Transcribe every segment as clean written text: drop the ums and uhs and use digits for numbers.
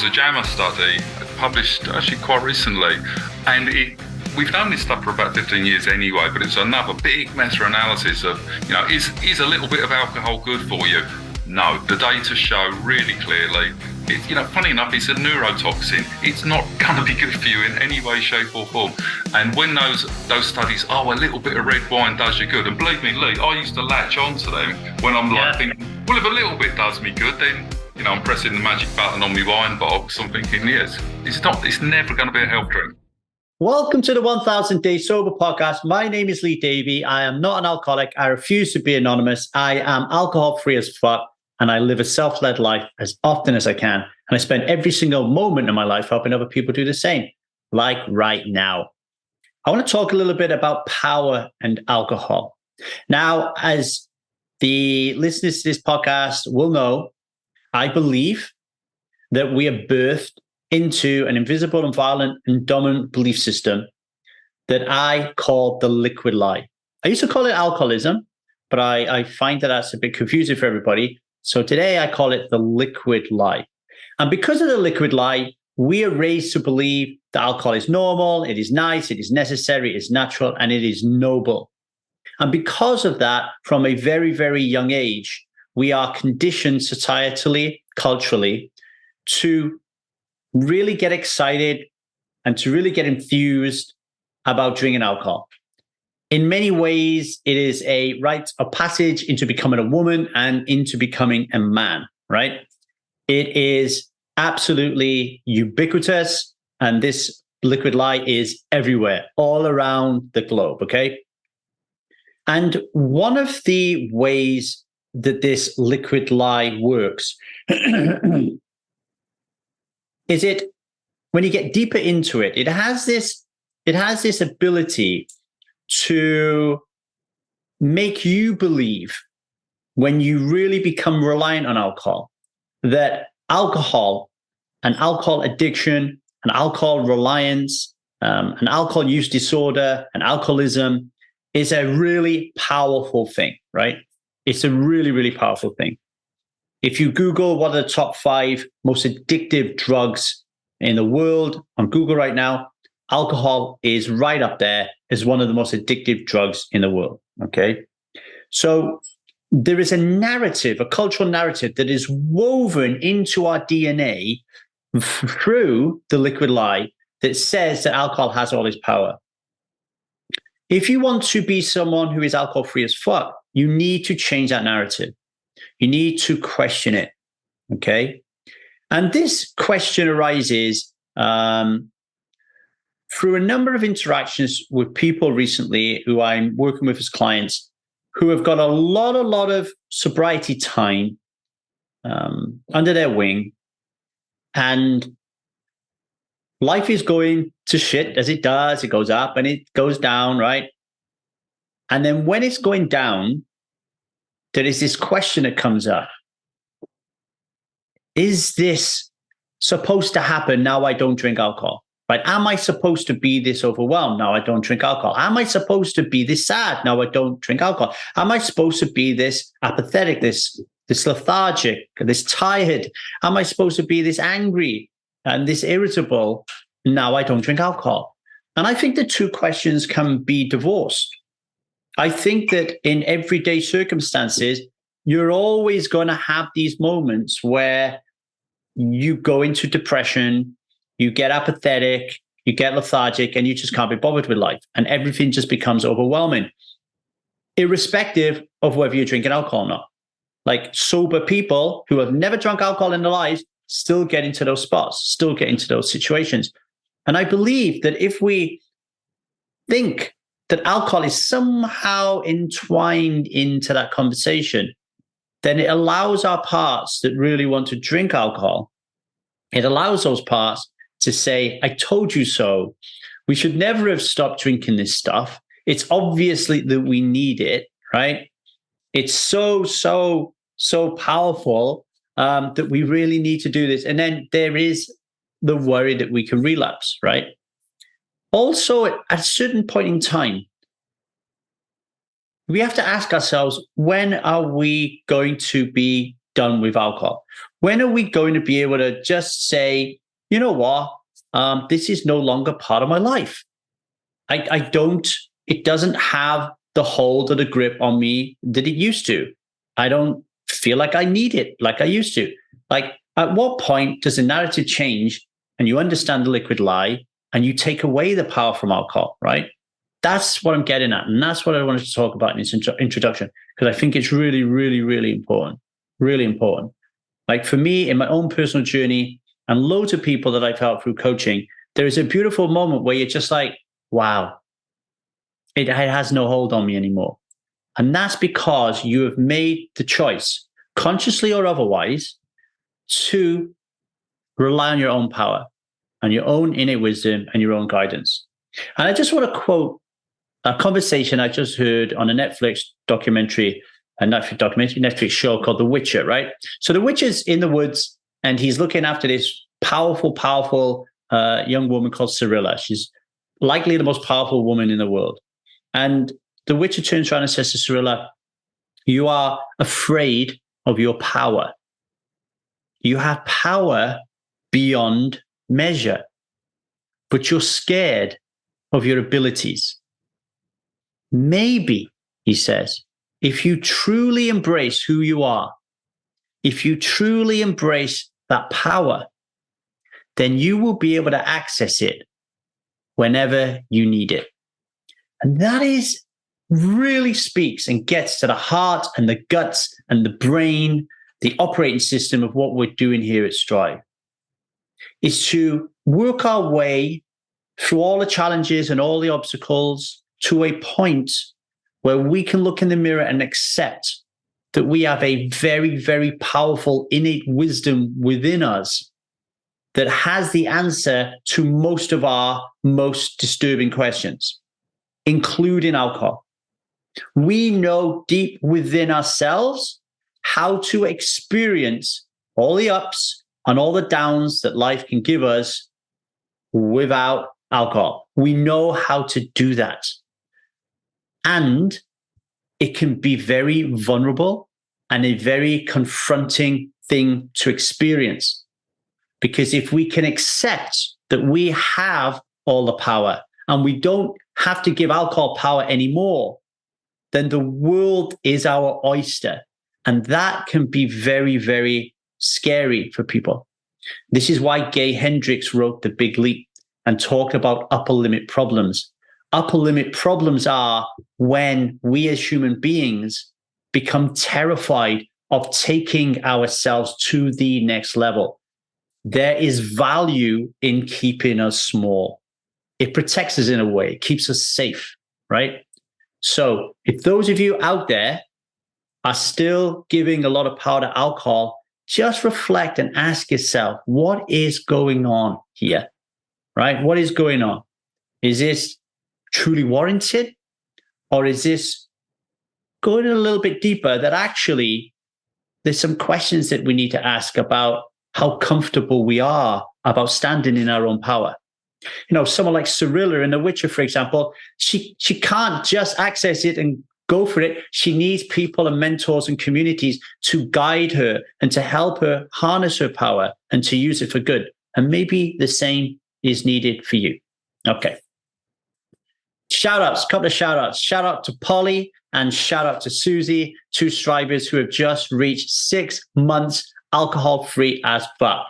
a JAMA study published actually quite recently, and we've known this stuff for about 15 years anyway, but it's another big meta-analysis of, is a little bit of alcohol good for you? No, the data show really clearly, funny enough, it's a neurotoxin. It's not going to be good for you in any way, shape or form. And when those studies, a little bit of red wine does you good. And believe me, Lee, I used to latch onto them when I'm thinking, well, if a little bit does me good, then, I'm pressing the magic button on my wine box. I'm thinking, yes, it's never going to be a health drink. Welcome to the 1000 Day Sober Podcast. My name is Lee Davey. I am not an alcoholic. I refuse to be anonymous. I am alcohol free as fuck, and I live a self-led life as often as I can. And I spend every single moment in my life helping other people do the same, like right now. I want to talk a little bit about power and alcohol. Now, as the listeners to this podcast will know, I believe that we are birthed into an invisible and violent and dominant belief system that I call the liquid lie. I used to call it alcoholism, but I find that that's a bit confusing for everybody. So today I call it the liquid lie. And because of the liquid lie, we are raised to believe that alcohol is normal, it is nice, it is necessary, it is natural, and it is noble. And because of that, from a very, very young age, we are conditioned societally, culturally, to really get excited and to really get enthused about drinking alcohol. In many ways, it is a rite of passage into becoming a woman and into becoming a man, right? It is absolutely ubiquitous, and this liquid lie is everywhere, all around the globe, okay? And one of the ways that this liquid lie works is when you get deeper into it, it has this ability to make you believe, when you really become reliant on alcohol, that alcohol and alcohol addiction and alcohol reliance and alcohol use disorder and alcoholism is a really powerful thing, right? It's a really, really powerful thing. If you Google what are the top 5 most addictive drugs in the world on Google right now, alcohol is right up there as one of the most addictive drugs in the world, okay? So there is a narrative, a cultural narrative that is woven into our DNA through the liquid lie that says that alcohol has all this power. If you want to be someone who is alcohol-free as fuck, you need to change that narrative. You need to question it, okay? And this question arises through a number of interactions with people recently who I'm working with as clients who have got a lot of sobriety time under their wing, and life is going to shit as it does. It goes up and it goes down, right? And then when it's going down, there is this question that comes up. Is this supposed to happen now I don't drink alcohol? Right? Am I supposed to be this overwhelmed now I don't drink alcohol? Am I supposed to be this sad now I don't drink alcohol? Am I supposed to be this apathetic, this lethargic, this tired? Am I supposed to be this angry and this irritable now I don't drink alcohol? And I think the two questions can be divorced. I think that in everyday circumstances, you're always going to have these moments where you go into depression, you get apathetic, you get lethargic, and you just can't be bothered with life. And everything just becomes overwhelming, irrespective of whether you're drinking alcohol or not. Like sober people who have never drunk alcohol in their lives still get into those spots, still get into those situations. And I believe that if we think that alcohol is somehow entwined into that conversation, then it allows our parts that really want to drink alcohol, it allows those parts to say, I told you so. We should never have stopped drinking this stuff. It's obviously that we need it, right? It's so powerful that we really need to do this. And then there is the worry that we can relapse, right? Also, at a certain point in time, we have to ask ourselves, when are we going to be done with alcohol? When are we going to be able to just say, you know what, this is no longer part of my life? It doesn't have the hold or the grip on me that it used to. I don't feel like I need it like I used to. Like, at what point does the narrative change and you understand the liquid lie and you take away the power from alcohol, right? That's what I'm getting at. And that's what I wanted to talk about in this introduction, because I think it's really, really, really important. Really important. Like, for me, in my own personal journey and loads of people that I've helped through coaching, there is a beautiful moment where you're just like, wow, it has no hold on me anymore. And that's because you have made the choice, consciously or otherwise, to rely on your own power and your own innate wisdom and your own guidance. And I just want to quote a conversation I just heard on a Netflix Netflix show called The Witcher, right? So The Witcher's in the woods and he's looking after this powerful young woman called Cirilla. She's likely the most powerful woman in the world. And the Witcher turns around and says to Cirilla, you are afraid of your power. You have power beyond measure, but you're scared of your abilities. Maybe, he says, if you truly embrace who you are, if you truly embrace that power, then you will be able to access it whenever you need it. And that is really speaks and gets to the heart and the guts and the brain, the operating system of what we're doing here at Strive. Is to work our way through all the challenges and all the obstacles to a point where we can look in the mirror and accept that we have a very, very powerful innate wisdom within us that has the answer to most of our most disturbing questions, including alcohol. We know deep within ourselves how to experience all the ups and all the downs that life can give us without alcohol. We know how to do that. And it can be very vulnerable and a very confronting thing to experience. Because if we can accept that we have all the power and we don't have to give alcohol power anymore, then the world is our oyster. And that can be very, very scary for people. This is why Gay Hendricks wrote The Big Leap and talked about upper limit problems. Upper limit problems are when we as human beings become terrified of taking ourselves to the next level. There is value in keeping us small. It protects us in a way. It keeps us safe, right? So if those of you out there are still giving a lot of power to alcohol, just reflect and ask yourself, what is going on here, right? What is going on? Is this truly warranted? Or is this going a little bit deeper that actually there's some questions that we need to ask about how comfortable we are about standing in our own power? You know, someone like Cirilla in The Witcher, for example, she can't just access it and go for it. She needs people and mentors and communities to guide her and to help her harness her power and to use it for good. And maybe the same is needed for you. Okay. Shout outs, couple of shout outs. Shout out to Polly and shout out to Susie, two strivers who have just reached 6 months alcohol free as fuck.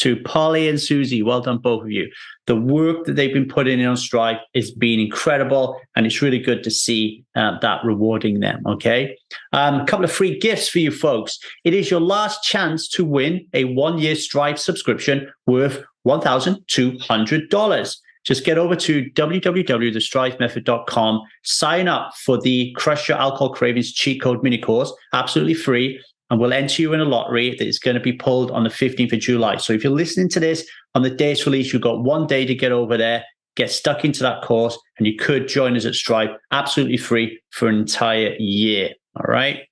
To Polly and Susie, well done, both of you. The work that they've been putting in on Strive has been incredible, and it's really good to see that rewarding them, okay? A couple of free gifts for you folks. It is your last chance to win a 1-year Strive subscription worth $1,200. Just get over to www.thestrivemethod.com, sign up for the Crush Your Alcohol Cravings cheat code mini course, absolutely free. And we'll enter you in a lottery that is going to be pulled on the 15th of July. So if you're listening to this on the day it's released, you've got 1 day to get over there, get stuck into that course, and you could join us at Strive absolutely free for an entire year. All right.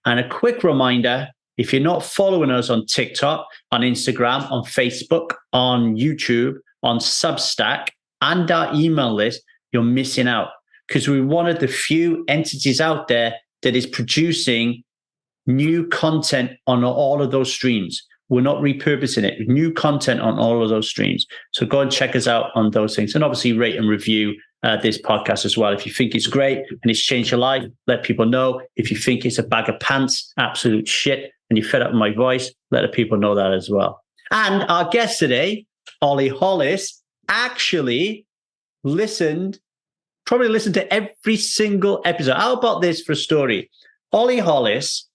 And a quick reminder, if you're not following us on TikTok, on Instagram, on Facebook, on YouTube, on Substack, and our email list, you're missing out, because we're one of the few entities out there that is producing new content on all of those streams. We're not repurposing it. New content on all of those streams. So go and check us out on those things. And obviously rate and review this podcast as well. If you think it's great and it's changed your life, let people know. If you think it's a bag of pants, absolute shit, and you're fed up with my voice, let the people know that as well. And our guest today, Oli Hollis, actually probably listened to every single episode. How about this for a story? Oli Hollis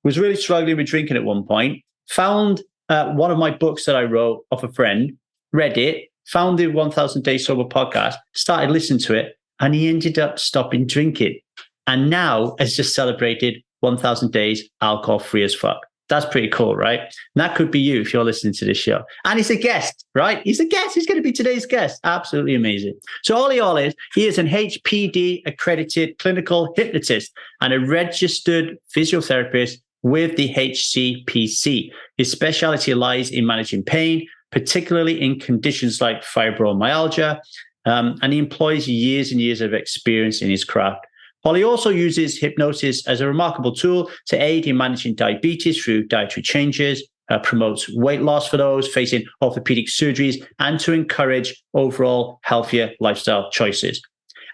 was really struggling with drinking at one point, found one of my books that I wrote off a friend, read it, found the 1000 Day Sober podcast, started listening to it, and he ended up stopping drinking. And now has just celebrated 1000 days alcohol-free as fuck. That's pretty cool, right? And that could be you if you're listening to this show. And he's a guest, right? He's a guest. He's going to be today's guest. Absolutely amazing. So Oli Hollis, he is an HPD-accredited clinical hypnotist and a registered physiotherapist with the HCPC. His specialty lies in managing pain, particularly in conditions like fibromyalgia, and he employs years and years of experience in his craft. Oli also uses hypnosis as a remarkable tool to aid in managing diabetes through dietary changes, promotes weight loss for those facing orthopaedic surgeries, and to encourage overall healthier lifestyle choices.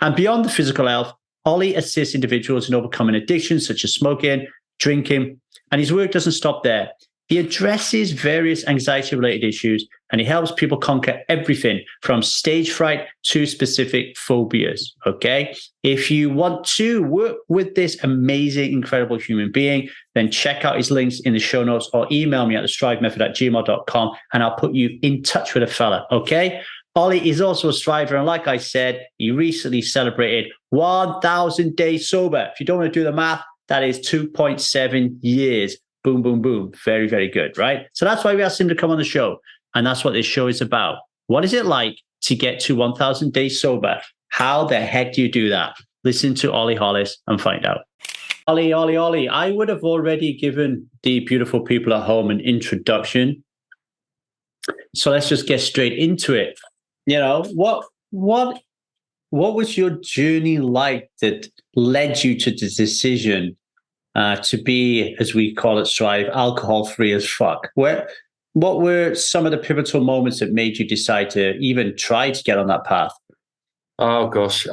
And beyond the physical health, Oli assists individuals in overcoming addictions such as smoking, drinking, and his work doesn't stop there. He addresses various anxiety-related issues, and he helps people conquer everything from stage fright to specific phobias, okay? If you want to work with this amazing, incredible human being, then check out his links in the show notes or email me at thestrivemethod@gmail.com, and I'll put you in touch with a fella, okay? Oli is also a striver, and like I said, he recently celebrated 1,000 days sober. If you don't want to do the math, that is 2.7 years. Boom, boom, boom. Very, very good, right? So that's why we asked him to come on the show. And that's what this show is about. What is it like to get to 1,000 days sober? How the heck do you do that? Listen to Oli Hollis and find out. Oli, I would have already given the beautiful people at home an introduction. So let's just get straight into it. You know, what was your journey like that led you to the decision to be, as we call it, Strive, alcohol-free as fuck? What were some of the pivotal moments that made you decide to even try to get on that path? Oh gosh,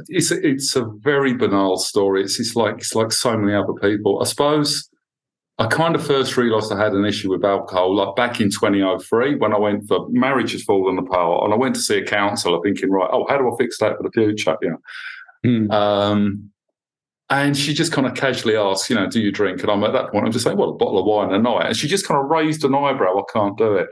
it's a very banal story. It's like so many other people. I suppose I kind of first realised I had an issue with alcohol, like back in 2003 when I went for marriage has fallen apart, and I went to see a counsellor, thinking, right, how do I fix that for the future? And she just kind of casually asked, do you drink? And I'm at that point, I'm just saying, well, a bottle of wine a night. And she just kind of raised an eyebrow, I can't do it.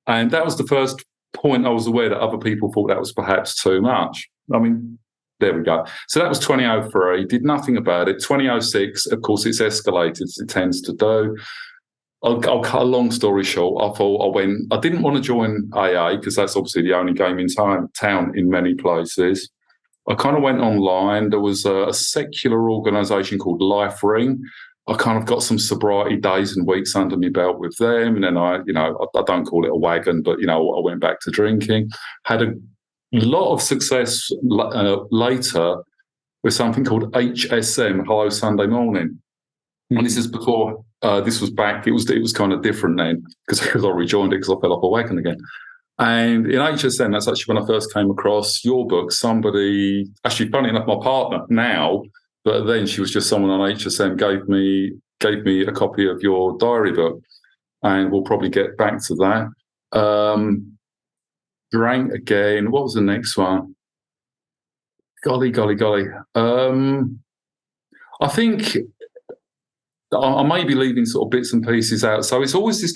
And that was the first point I was aware that other people thought that was perhaps too much. I mean, there we go. So that was 2003, did nothing about it. 2006, of course, it's escalated as it tends to do. I'll cut a long story short. I didn't want to join AA because that's obviously the only game in town in many places. I kind of went online. There was a secular organisation called Life Ring. I kind of got some sobriety days and weeks under my belt with them. And then I don't call it a wagon, but, I went back to drinking. Had a lot of success later with something called HSM, Hello Sunday Morning. Mm-hmm. And this is before, this was back, it was kind of different then because I rejoined it because I fell off a wagon again. And in HSM, that's actually when I first came across your book. Somebody, actually, funny enough, my partner now, but then she was just someone on HSM gave me a copy of your diary book, and we'll probably get back to that. Drank again. What was the next one? Golly. I think I may be leaving sort of bits and pieces out. So it's always this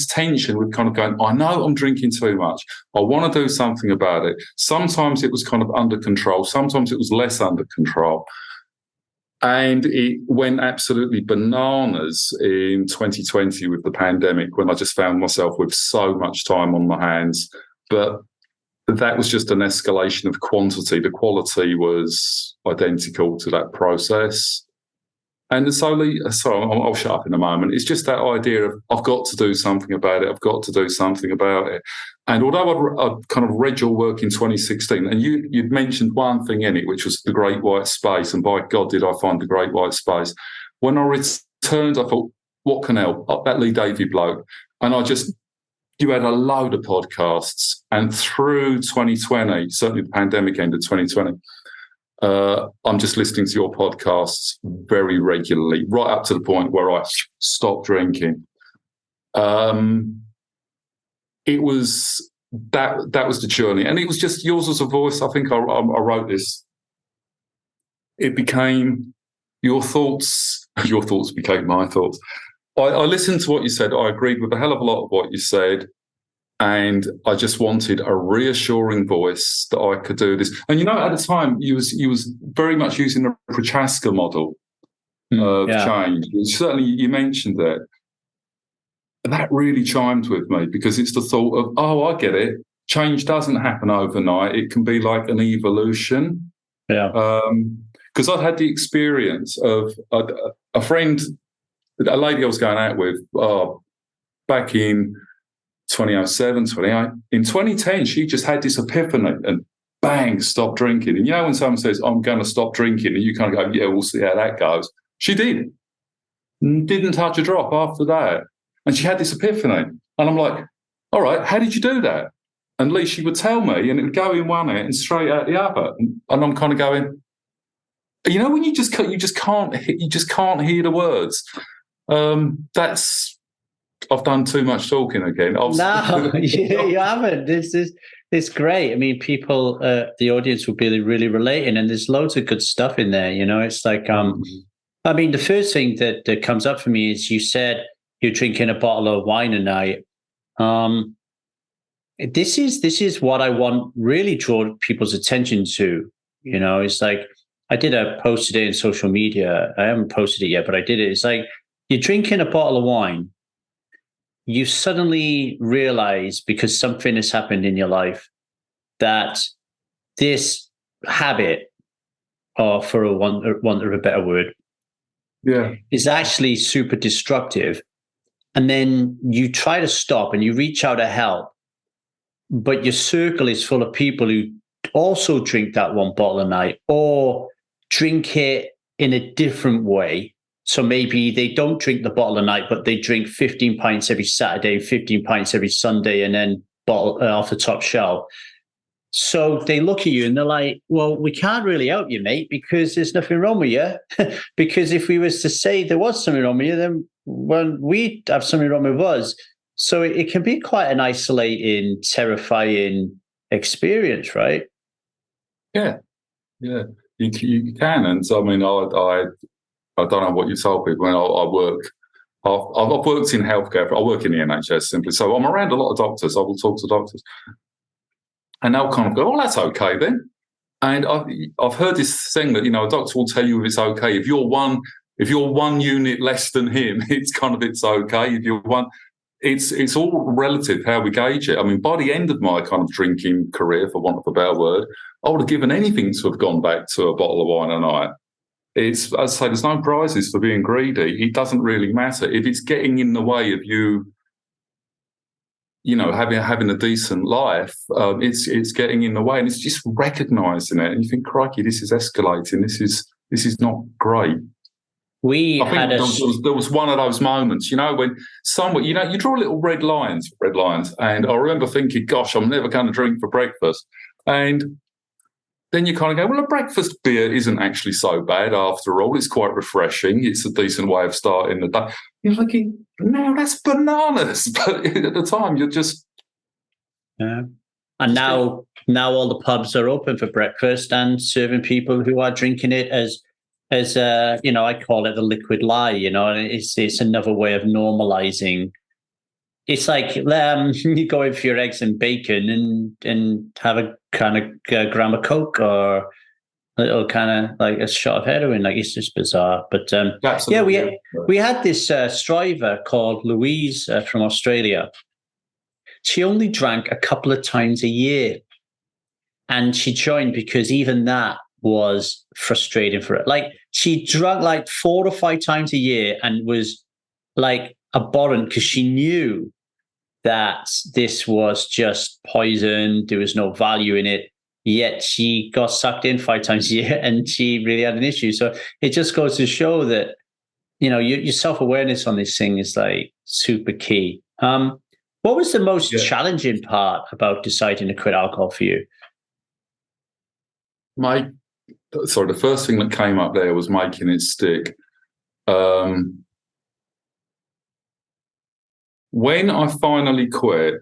tension with kind of going, I know I'm drinking too much. I want to do something about it. Sometimes it was kind of under control. Sometimes it was less under control. And it went absolutely bananas in 2020 with the pandemic when I just found myself with so much time on my hands. But that was just an escalation of quantity. The quality was identical to that process. And slowly, I'll shut up in a moment. It's just that idea of I've got to do something about it. I've got to do something about it. And although I'd kind of read your work in 2016, and you'd mentioned one thing in it, which was the Great White Space, and by God, did I find the Great White Space. When I returned, I thought, what can help? Oh, that Lee Davey bloke. And you had a load of podcasts. And through 2020, certainly the pandemic ended 2020, I'm just listening to your podcasts very regularly, right up to the point where I stopped drinking. It was that was the journey, and it was just yours as a voice. I think I wrote this. It became your thoughts. Your thoughts became my thoughts. I listened to what you said. I agreed with a hell of a lot of what you said. And I just wanted a reassuring voice that I could do this. And, at the time, you was very much using the Prochaska model of change. Certainly, you mentioned that. That really chimed with me, because it's the thought of, I get it. Change doesn't happen overnight. It can be like an evolution. Yeah. Because I'd had the experience of a friend, a lady I was going out with back in 2007, 28. In 2010, she just had this epiphany and bang, stop drinking. And when someone says, I'm going to stop drinking, and you kind of go, yeah, we'll see how that goes. She did. Didn't touch a drop after that. And she had this epiphany. And I'm like, all right, how did you do that? And Lee, she would tell me, and it would go in one ear and straight out the other. And I'm kind of going, when you just can't hear the words. I've done too much talking again. No, you haven't. It's great. I mean, people, the audience will be really relating, and there's loads of good stuff in there. It's like, I mean, the first thing that comes up for me is you said you're drinking a bottle of wine a night. This is what I want really draw people's attention to. It's like, I did a post today in social media. I haven't posted it yet, but I did it. It's like, you're drinking a bottle of wine. You suddenly realize, because something has happened in your life, that this habit, or for a want of a better word, is actually super destructive. And then you try to stop and you reach out to help, but your circle is full of people who also drink that one bottle a night, or drink it in a different way. So maybe they don't drink the bottle a night, but they drink 15 pints every Saturday, 15 pints every Sunday, and then bottle off the top shelf. So they look at you and they're like, well, we can't really help you, mate, because there's nothing wrong with you. Because if we was to say there was something wrong with you, then we'd have something wrong with us. So it can be quite an isolating, terrifying experience, right? Yeah. You can. And so, I mean, I don't know what you told people. I work. I've worked in healthcare. I work in the NHS simply. So I'm around a lot of doctors. I will talk to doctors, and they'll kind of go, "Oh, that's okay then." And I've heard this thing that a doctor will tell you if it's okay if you're one unit less than him. It's okay. If you're one, it's all relative how we gauge it. I mean, by the end of my kind of drinking career, for want of a better word, I would have given anything to have gone back to a bottle of wine a night. It's, as I say, there's no prizes for being greedy. It doesn't really matter if it's getting in the way of you, having a decent life. It's getting in the way, and it's just recognising it. And you think, crikey, this is escalating. This is not great. There was one of those moments, when someone, you draw little red lines, and I remember thinking, gosh, I'm never going to drink for breakfast, and then you kind of go, well, a breakfast beer isn't actually so bad after all. It's quite refreshing. It's a decent way of starting the day. You're thinking, no, that's bananas. But at the time, you're just... Yeah. And now all the pubs are open for breakfast and serving people who are drinking it as I call it the liquid lie, and it's another way of normalizing. It's like you go in for your eggs and bacon and have a kind of gram of Coke or a little kind of like a shot of heroin. Like, it's just bizarre. But we had this striver called Louise from Australia. She only drank a couple of times a year, and she joined because even that was frustrating for her. Like, she drank like 4 or 5 times a year and was like abhorrent because she knew that this was just poison. There was no value in it. Yet she got sucked in 5 times a year and she really had an issue. So it just goes to show that your self-awareness on this thing is like super key. What was the most challenging part about deciding to quit alcohol for you? The first thing that came up there was making it stick. When I finally quit,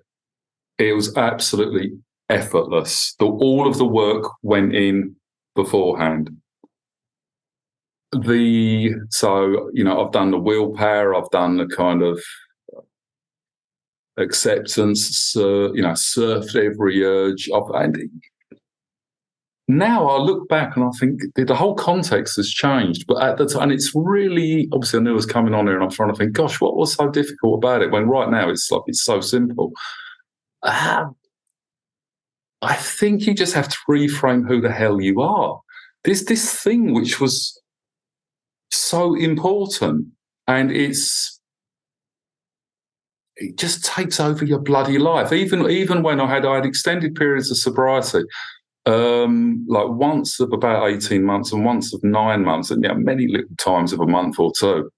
it was absolutely effortless. All of the work went in beforehand. I've done the willpower, I've done the kind of acceptance, surfed every urge. And now I look back and I think the whole context has changed. But at the time, and it's really, obviously I knew it was coming on here and I'm trying to think, gosh, what was so difficult about it? When right now it's so simple. I think you just have to reframe who the hell you are. There's this thing which was so important, and it just takes over your bloody life. Even when I had extended periods of sobriety, like once of about 18 months and once of 9 months, and many little times of a month or two.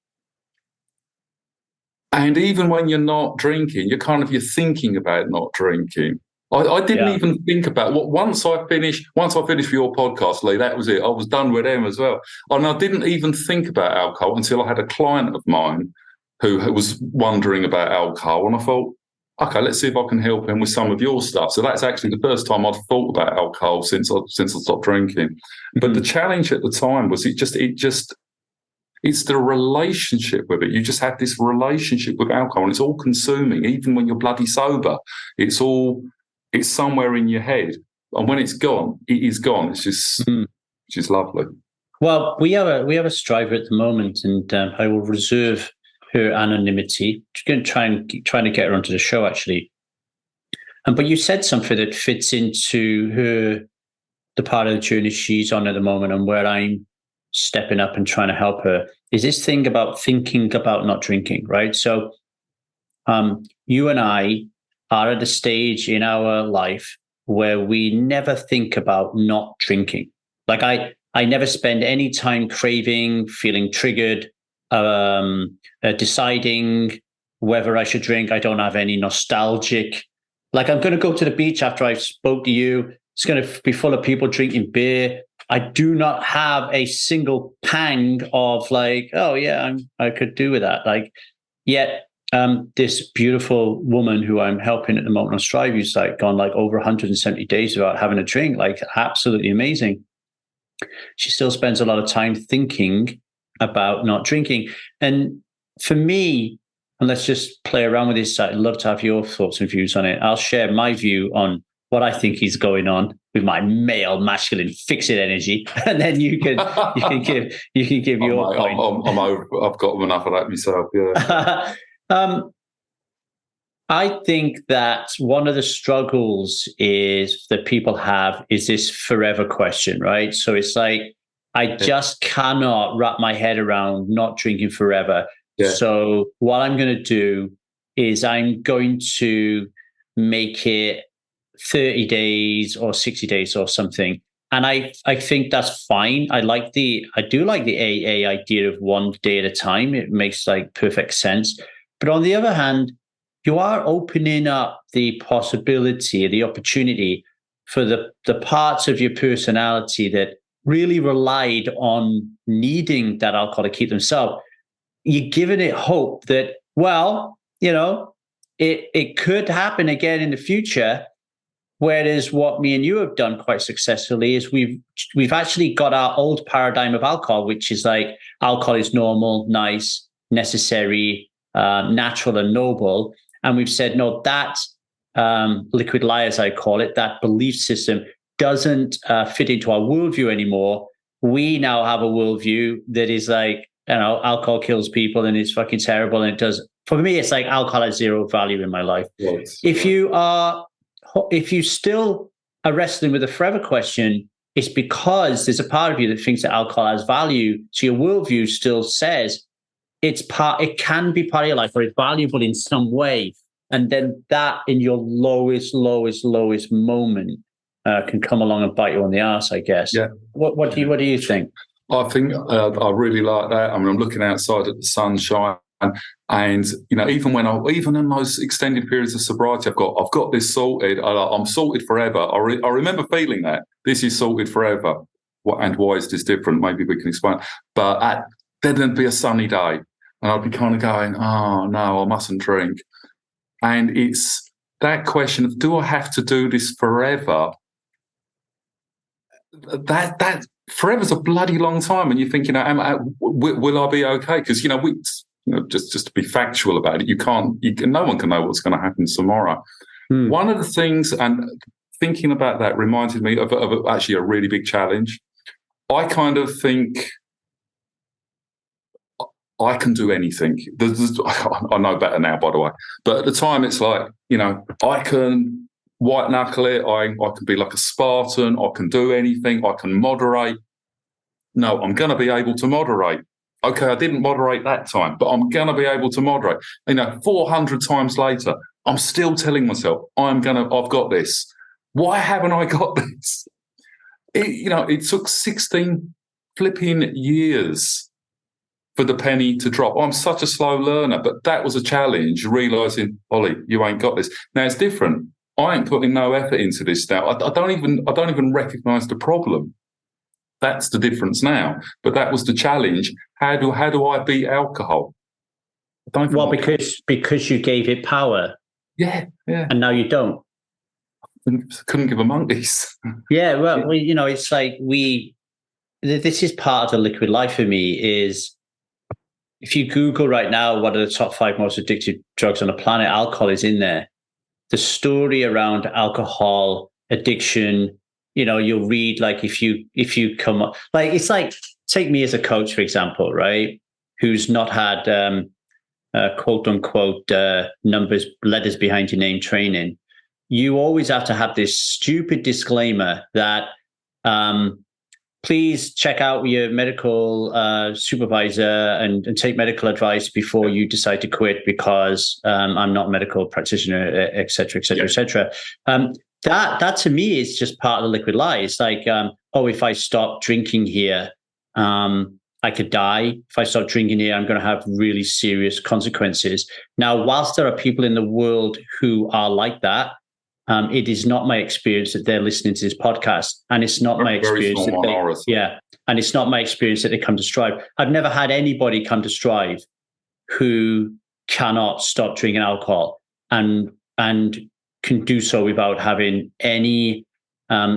And even when you're not drinking, you're thinking about not drinking. I didn't even think about what once I finished your podcast, Lee, that was it. I was done with them as well. And I didn't even think about alcohol until I had a client of mine who was wondering about alcohol. And I thought, okay, let's see if I can help him with some of your stuff. So that's actually the first time I've thought about alcohol since I stopped drinking. But the challenge at the time was it's the relationship with it. You just have this relationship with alcohol, and it's all consuming. Even when you're bloody sober, it's somewhere in your head, and when it's gone, it is gone. It's just lovely. Well, we have a striver at the moment, and I will reserve her anonymity. Just going to trying to get her onto the show, actually. But you said something that fits into the part of the journey she's on at the moment, and where I'm stepping up and trying to help her, is this thing about thinking about not drinking, right? So you and I are at a stage in our life where we never think about not drinking. Like I never spend any time craving, feeling triggered, deciding whether I should drink. I don't have any nostalgic, like I'm going to go to the beach after I've spoke to you. It's going to be full of people drinking beer. I do not have a single pang of like, oh yeah, I could do with that. Like, yet this beautiful woman who I'm helping at the moment on Strive, who's like gone like over 170 days without having a drink, like absolutely amazing. She still spends a lot of time thinking about not drinking. And for me, and let's just play around with this, I'd love to have your thoughts and views on it. I'll share my view on what I think is going on with my male, masculine, fix-it energy, and then you can give your point. I've got enough of that myself. Yeah. I think that one of the struggles that people have is this forever question, right? So it's like I just cannot wrap my head around not drinking forever. Yeah. So what I'm going to do is I'm going to make it 30 days or 60 days or something. And I think that's fine. I do like the AA idea of 1 day at a time. It makes like perfect sense. But on the other hand, you are opening up the possibility, the opportunity for the parts of your personality that really relied on needing that alcohol to keep themselves. You're giving it hope that, well, it could happen again in the future. Whereas what me and you have done quite successfully is we've actually got our old paradigm of alcohol, which is like alcohol is normal, nice, necessary, natural and noble. And we've said, no, that liquid lie, as I call it, that belief system doesn't fit into our worldview anymore. We now have a worldview that is like, alcohol kills people and it's fucking terrible. And it does. For me, it's like alcohol has zero value in my life. Yes. If you still are wrestling with the forever question, it's because there's a part of you that thinks that alcohol has value. So your worldview still says it can be part of your life, or it's valuable in some way. And then that in your lowest moment can come along and bite you on the ass, I guess. Yeah. What do you think? I think I really like that. I mean, I'm looking outside at the sunshine, and even in those extended periods of sobriety, I've got this sorted. I'm sorted forever. I remember feeling that this is sorted forever. And why is this different? Maybe we can explain. But then there'd be a sunny day, and I'd be kind of going, "Oh no, I mustn't drink." And it's that question of, do I have to do this forever? That forever's a bloody long time, and you think, will I be okay? Because just to be factual about it, no one can know what's going to happen tomorrow. One of the things, and thinking about that reminded me of actually a really big challenge. I kind of think I can do anything. I know better now, by the way. But at the time, it's like, I can white knuckle it. I can be like a Spartan. I can do anything. I can moderate. No, I'm going to be able to moderate. Okay, I didn't moderate that time, but I'm going to be able to moderate. 400 times later, I'm still telling myself, I've got this. Why haven't I got this? It took 16 flipping years for the penny to drop. I'm such a slow learner, but that was a challenge, realising, Ollie, you ain't got this. Now it's different. I ain't putting no effort into this now. I don't even recognise the problem. That's the difference now. But that was the challenge. How do I beat alcohol? Because you gave it power. Yeah. And now you don't. Couldn't give a monkeys. Yeah, well, it's like this is part of the liquid life for me. Is if you Google right now what are the top 5 most addictive drugs on the planet, alcohol is in there. The story around alcohol addiction, you'll read, like, if you come up, like, it's like, take me as a coach, for example, right? Who's not had quote unquote letters behind your name training. You always have to have this stupid disclaimer that please check out your medical supervisor and take medical advice before you decide to quit, because I'm not a medical practitioner, et cetera, et cetera, et cetera. That to me is just part of the liquid lie. It's like, if I stop drinking here, I could die. If I stop drinking here, I'm going to have really serious consequences. Now, whilst there are people in the world who are like that, it is not my experience that they're listening to this podcast, and it's not my experience and it's not my experience that they come to Strive. I've never had anybody come to Strive who cannot stop drinking alcohol and can do so without having any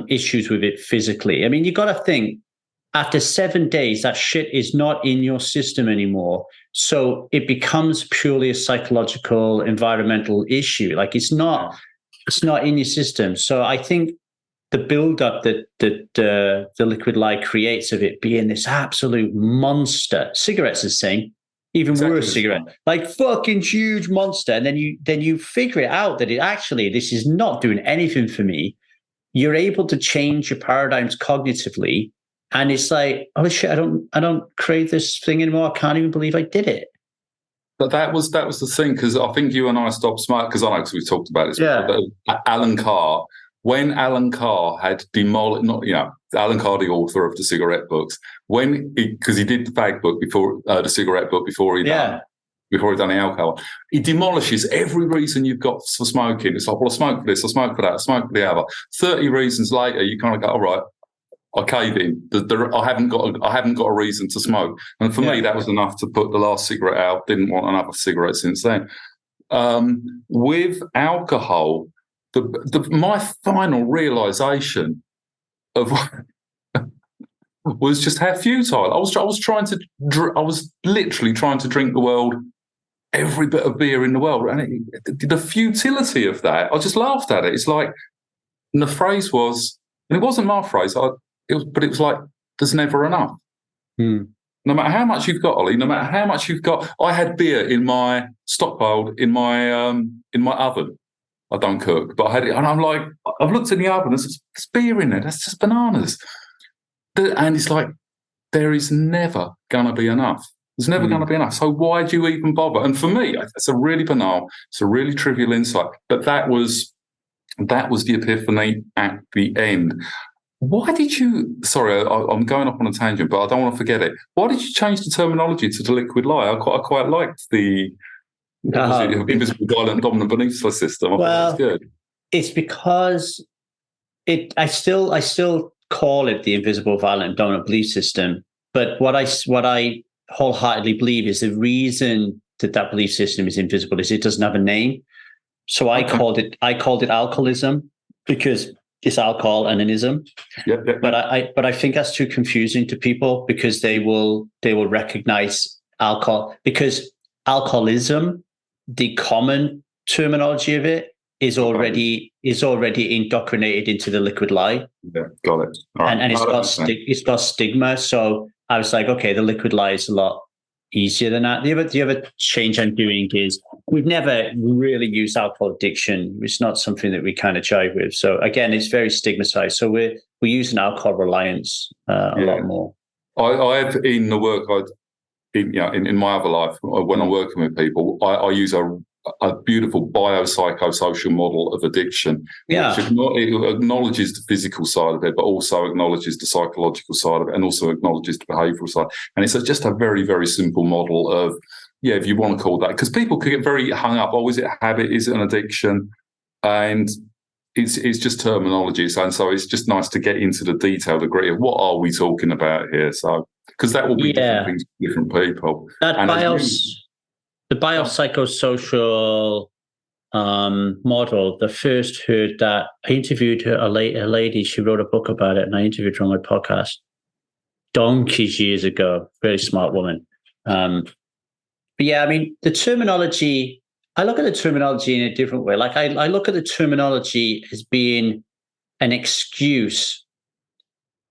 issues with it physically. I mean, you got to think, after 7 days, that shit is not in your system anymore. So it becomes purely a psychological, environmental issue. Like, it's not in your system. So I think the build-up that the liquid lie creates of it being this absolute monster. Cigarettes is the same, even worse cigarette, like fucking huge monster. And then you figure it out that this is not doing anything for me. You're able to change your paradigms cognitively. And it's like, oh shit, I don't crave this thing anymore. I can't even believe I did it. But that was the thing, because I think you and I stopped smoking, because we talked about this. Yeah. Alan Carr, when Alan Carr had demolished, Alan Carr, the author of the cigarette books, because he did the fag book before the cigarette book before he done the alcohol, he demolishes every reason you've got for smoking. It's like, well, I smoke for this, I smoke for that, I smoke for the other. 30 reasons later, you kind of go, all right, I cave in. I haven't got a reason to smoke, and for me, that was enough to put the last cigarette out. Didn't want another cigarette since then. With alcohol, my final realization of was just how futile I was. I was literally trying to drink the world, every bit of beer in the world, and the futility of that. I just laughed at it. It's like, and the phrase was, and it wasn't my phrase. But it was like, there's never enough. No matter how much you've got, Ollie, no matter how much you've got. I had beer in my stockpiled in my oven. I don't cook, but I had it, and I'm like, I've looked in the oven, there's beer in there. That's just bananas. And it's like, there is never gonna be enough. There's never gonna be enough. So why do you even bother? And for me, it's a really banal, it's a really trivial insight. But that was the epiphany at the end. Why did you? Sorry, I'm going off on a tangent, but I don't want to forget it. Why did you change the terminology to the liquid lie? I quite liked the invisible, violent, dominant, beneficial system. I thought that was good. It's because I still call it the invisible, violent, dominant belief system. But what I wholeheartedly believe is the reason that belief system is invisible is it doesn't have a name. So I called it alcoholism because it's alcohol and an ism. Yep. But I think that's too confusing to people because they will recognize alcohol, because alcoholism, the common terminology of it, is already indoctrinated into the liquid lie. Yeah, got it. Right. And it's got stigma. So I was like, okay, the liquid lie is a lot easier than that. The other change I'm doing is we've never really used alcohol addiction. It's not something that we kind of jive with. So again, it's very stigmatized. So we're using alcohol reliance a lot more. I have in the work in my other life when I'm working with people, I use a beautiful biopsychosocial model of addiction, which acknowledges the physical side of it, but also acknowledges the psychological side of it, and also acknowledges the behavioural side. And it's just a very, very simple model of, if you want to call that, because people can get very hung up. Oh, is it a habit? Is it an addiction? And it's just terminology. And so it's just nice to get into the detailed degree of what are we talking about here. So, because that will be different things for different people. The biopsychosocial model, the first heard that, I interviewed a lady, she wrote a book about it, and I interviewed her on my podcast donkeys years ago. Very smart woman. But yeah, I mean, the terminology, I look at the terminology in a different way. Like I look at the terminology as being an excuse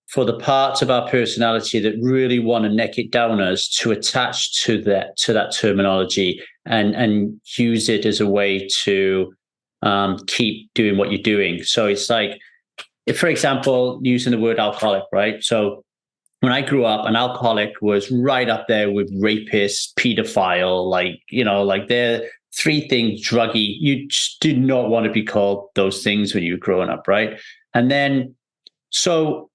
for the parts of our personality that really want to neck it down us to attach to that terminology and use it as a way to keep doing what you're doing. So it's like, if, for example, using the word alcoholic, right? So when I grew up, an alcoholic was right up there with rapist, pedophile, like they're three things, druggy. You just did not want to be called those things when you were growing up, right? And then, so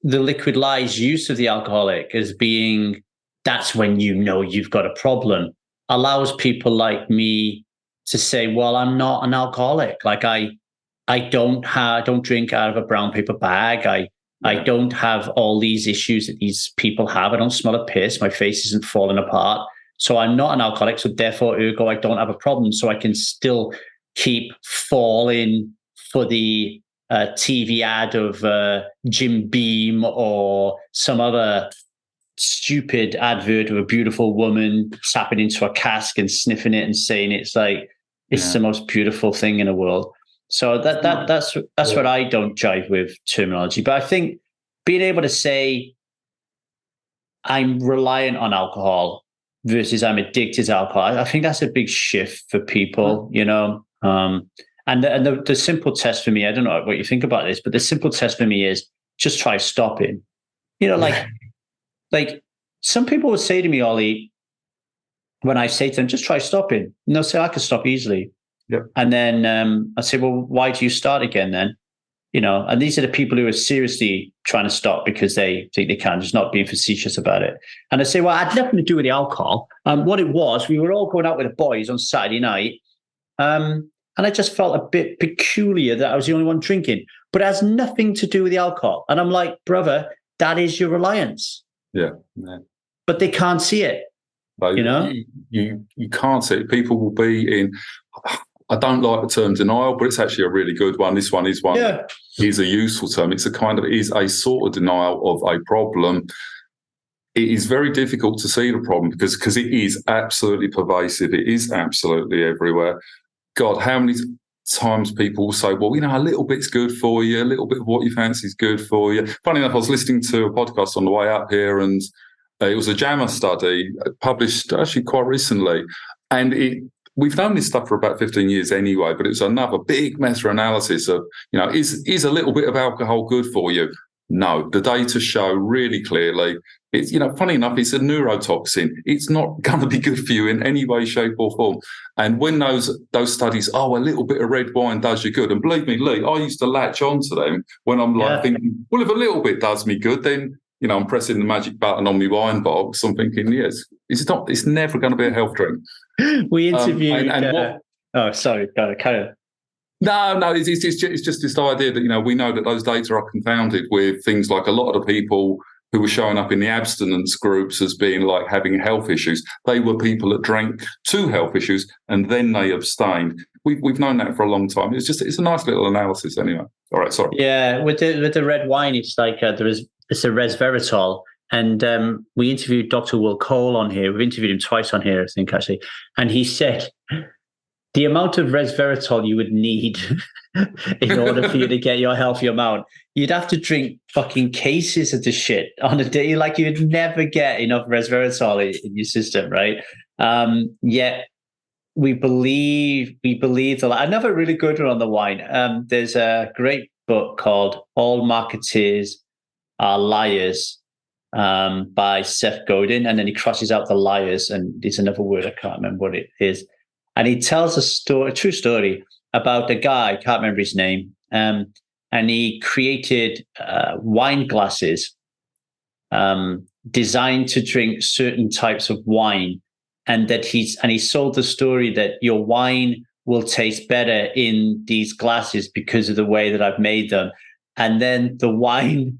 the liquid lie's use of the alcoholic as being, that's when you know you've got a problem, allows people like me to say, well, I'm not an alcoholic. Like I don't drink out of a brown paper bag. I don't have all these issues that these people have. I don't smell a piss. My face isn't falling apart. So I'm not an alcoholic. So therefore, ergo, I don't have a problem. So I can still keep falling for the TV ad of Jim Beam or some other stupid advert of a beautiful woman tapping into a cask and sniffing it and saying it's like it's the most beautiful thing in the world. So that's what I don't jive with terminology. But I think being able to say I'm reliant on alcohol versus I'm addicted to alcohol, I think that's a big shift for people, you know. And the simple test for me, I don't know what you think about this, but the simple test for me is just try stopping. You know, like some people would say to me, Ollie, when I say to them, just try stopping, and they'll say, I can stop easily. Yep. And then I say, well, why do you start again then? You know, and these are the people who are seriously trying to stop because they think they can, just not being facetious about it. And I say, well, it had nothing to do with the alcohol. What it was, we were all going out with the boys on Saturday night. And I just felt a bit peculiar that I was the only one drinking, but it has nothing to do with the alcohol. And I'm like, brother, that is your reliance. Yeah. But they can't see it. You know, you can't see it. People will be in. I don't like the term denial, but it's actually a really good one. This one is one. Yeah. Is a useful term. It's a sort of denial of a problem. It is very difficult to see the problem because it is absolutely pervasive. It is absolutely everywhere. God, how many times people will say, well, you know, a little bit's good for you, a little bit of what you fancy is good for you. Funny enough, I was listening to a podcast on the way up here, and it was a JAMA study published actually quite recently. And we've known this stuff for about 15 years anyway, but it was another big meta-analysis of, you know, is a little bit of alcohol good for you? No, the data show really clearly. It's, funny enough, it's a neurotoxin. It's not going to be good for you in any way, shape, or form. And when those studies, a little bit of red wine does you good. And believe me, Lee, I used to latch onto them when I'm thinking, well, if a little bit does me good, then I'm pressing the magic button on my wine box. I'm thinking, yes, it's never going to be a health drink. We interviewed. Sorry, carry on. No, it's just this idea that, we know that those data are confounded with things like a lot of the people who were showing up in the abstinence groups as being like having health issues. They were people that drank to health issues and then they abstained. We've known that for a long time. It's a nice little analysis anyway. All right, sorry. Yeah, with the red wine, it's like it's a resveratrol. And we interviewed Dr. Will Cole on here. We've interviewed him twice on here, I think, actually. And he said the amount of resveratrol you would need in order for you to get your healthy amount, you'd have to drink fucking cases of the shit on a day. Like, you'd never get enough resveratrol in your system, right? Yet we believe another really good one on the wine. There's a great book called All Marketers Are Liars by Seth Godin, and then he crosses out the liars, and there's another word, I can't remember what it is. And he tells a true story about a guy, I can't remember his name, and he created wine glasses designed to drink certain types of wine, and he sold the story that your wine will taste better in these glasses because of the way that I've made them. And then the wine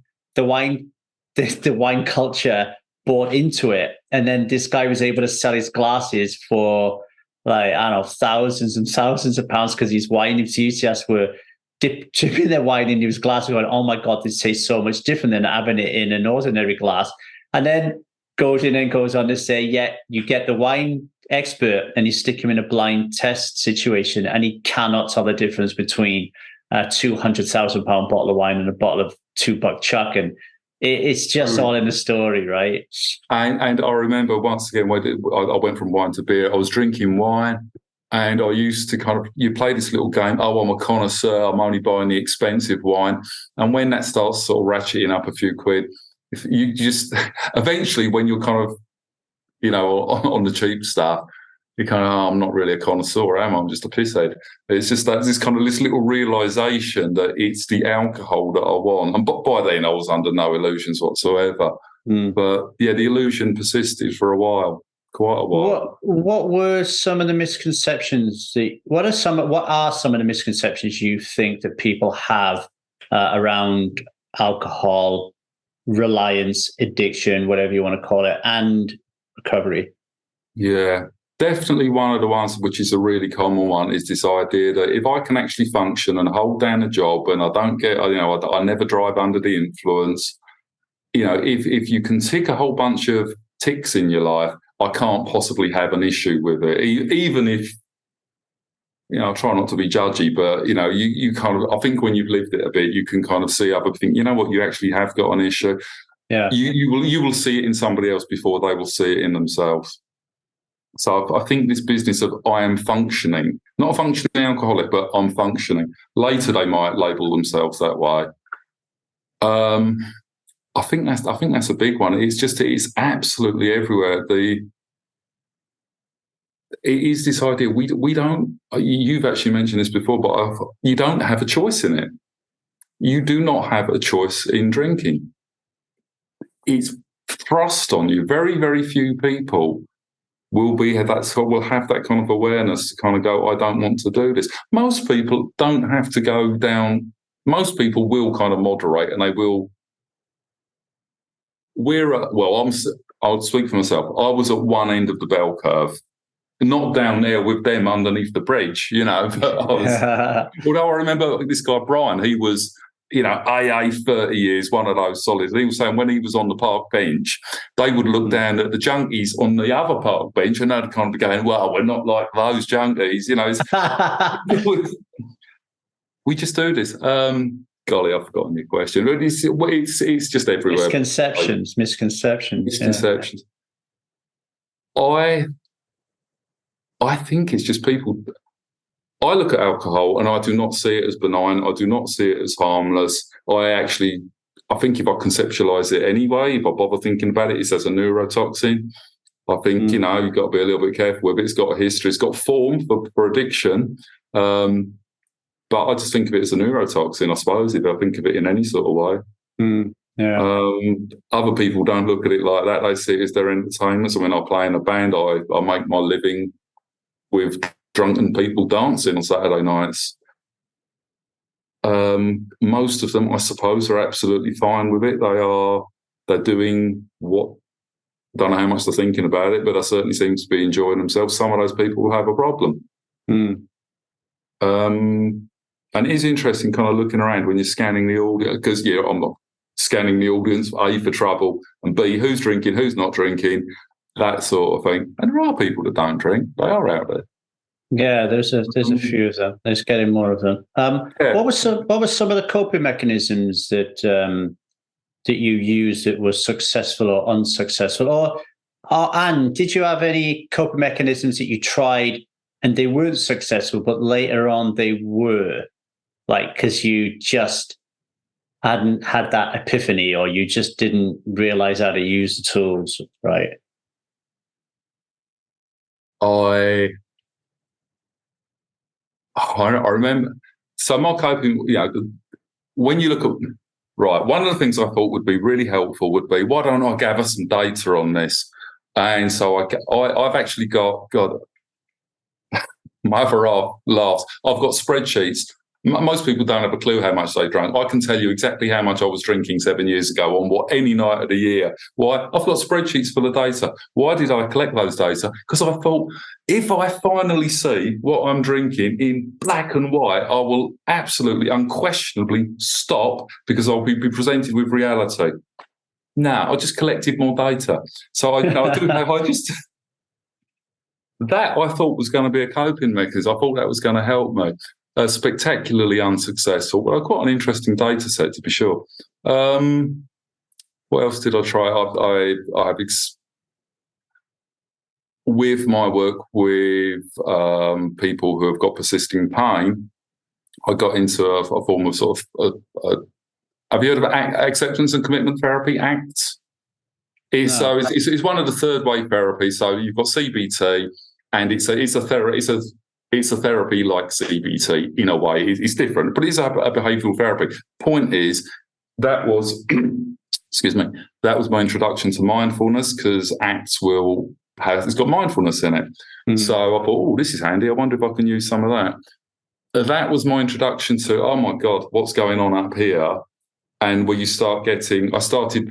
culture bought into it, and then this guy was able to sell his glasses for, like, I don't know, thousands and thousands of pounds, because these wine enthusiasts were dipping their wine into his glass and going, oh my God, this tastes so much different than having it in an ordinary glass. And then Godin goes on to say, you get the wine expert and you stick him in a blind test situation, and he cannot tell the difference between a £200,000 bottle of wine and a bottle of $2 chuck. And it's just all in the story, right? And I remember once again, when I went from wine to beer, I was drinking wine, and I used to you play this little game, I'm a connoisseur, I'm only buying the expensive wine. And when that starts sort of ratcheting up a few quid, if you just, eventually when you're on the cheap stuff, you I'm not really a connoisseur, am I? I'm just a pisshead. It's just that this little realization that it's the alcohol that I want. And by then I was under no illusions whatsoever. But yeah, the illusion persisted for quite a while. What were some of the misconceptions? What are some of the misconceptions you think that people have around alcohol, reliance, addiction, whatever you want to call it, and recovery? Yeah. Definitely one of the ones, which is a really common one, is this idea that if I can actually function and hold down a job and I don't get, I never drive under the influence, if you can tick a whole bunch of ticks in your life, I can't possibly have an issue with it. Even if, I try not to be judgy, but, you I think when you've lived it a bit, you can see other things, you actually have got an issue. Yeah. You will see it in somebody else before they will see it in themselves. So I think this business of I am functioning, not a functioning alcoholic, but I'm functioning. Later they might label themselves that way. I think that's a big one. It's absolutely everywhere. It is this idea we don't. You've actually mentioned this before, but you don't have a choice in it. You do not have a choice in drinking. It's thrust on you. Very, very few people will have that kind of awareness to go, I don't want to do this. Most people don't have to go down. Most people will moderate, and they will. I'll speak for myself. I was at one end of the bell curve, not down there with them underneath the bridge, But although I remember this guy, Brian, he was, AA 30 years, one of those solids. He was saying when he was on the park bench, they would look down at the junkies on the other park bench, and they'd be going, well, we're not like those junkies, we just do this. Golly, I've forgotten your question. It's just everywhere. Misconceptions. Yeah. I think it's just people. I look at alcohol and I do not see it as benign. I do not see it as harmless. I actually I think if I conceptualize it anyway, if I bother thinking about it, it's as a neurotoxin. I think, you've got to be a little bit careful with it. It's got a history. It's got form for addiction. But I just think of it as a neurotoxin, I suppose, if I think of it in any sort of way. Other people don't look at it like that. They see it as their entertainment. So when I play in a band, I make my living with drunken people dancing on Saturday nights. Most of them, I suppose, are absolutely fine with it. They're doing what, don't know how much they're thinking about it, but they certainly seem to be enjoying themselves. Some of those people will have a problem. And it is interesting kind of looking around when you're scanning the audience, because I'm not scanning the audience, A, for trouble, and B, who's drinking, who's not drinking, that sort of thing. And there are people that don't drink. They are out there. Yeah, there's a few of them. There's getting more of them. What were some of the coping mechanisms that you used that was successful or unsuccessful? And did you have any coping mechanisms that you tried and they weren't successful, but later on they were? Like, because you just hadn't had that epiphany, or you just didn't realize how to use the tools, right? I remember. So my coping, when you look at, right, one of the things I thought would be really helpful would be, why don't I gather some data on this? And so I've actually got my other half laughs. I've got spreadsheets. Most people don't have a clue how much they drank. I can tell you exactly how much I was drinking 7 years ago on any night of the year. Why? I've got spreadsheets full of data. Why did I collect those data? Because I thought, if I finally see what I'm drinking in black and white, I will absolutely, unquestionably stop, because I'll be presented with reality. Now, I just collected more data. So that I thought was going to be a coping mechanism. I thought that was going to help me. Spectacularly unsuccessful, but quite an interesting data set, to be sure. What else did I try? With my work with people who have got persisting pain, I got into a form of sort of have you heard of acceptance and commitment therapy, ACT? It's one of the third wave therapies. So you've got CBT, and it's a therapy like CBT in a way. It's different, but it's a behavioural therapy. Point is, that was that was my introduction to mindfulness, because ACT it's got mindfulness in it. So I thought, this is handy. I wonder if I can use some of that. That was my introduction to, oh my God, what's going on up here? And where I started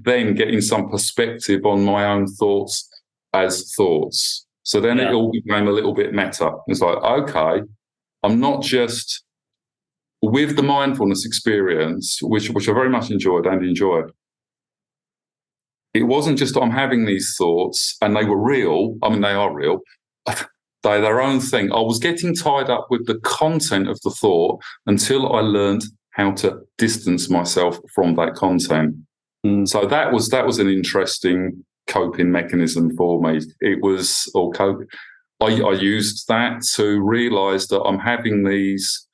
then getting some perspective on my own thoughts as thoughts. So then it all became a little bit meta. It's like, okay, I'm not just with the mindfulness experience, which I very much enjoyed and enjoy. It wasn't just I'm having these thoughts and they were real. I mean, they are real. They're their own thing. I was getting tied up with the content of the thought until I learned how to distance myself from that content. So that was an interesting coping mechanism for me. I used that to realise that I'm having these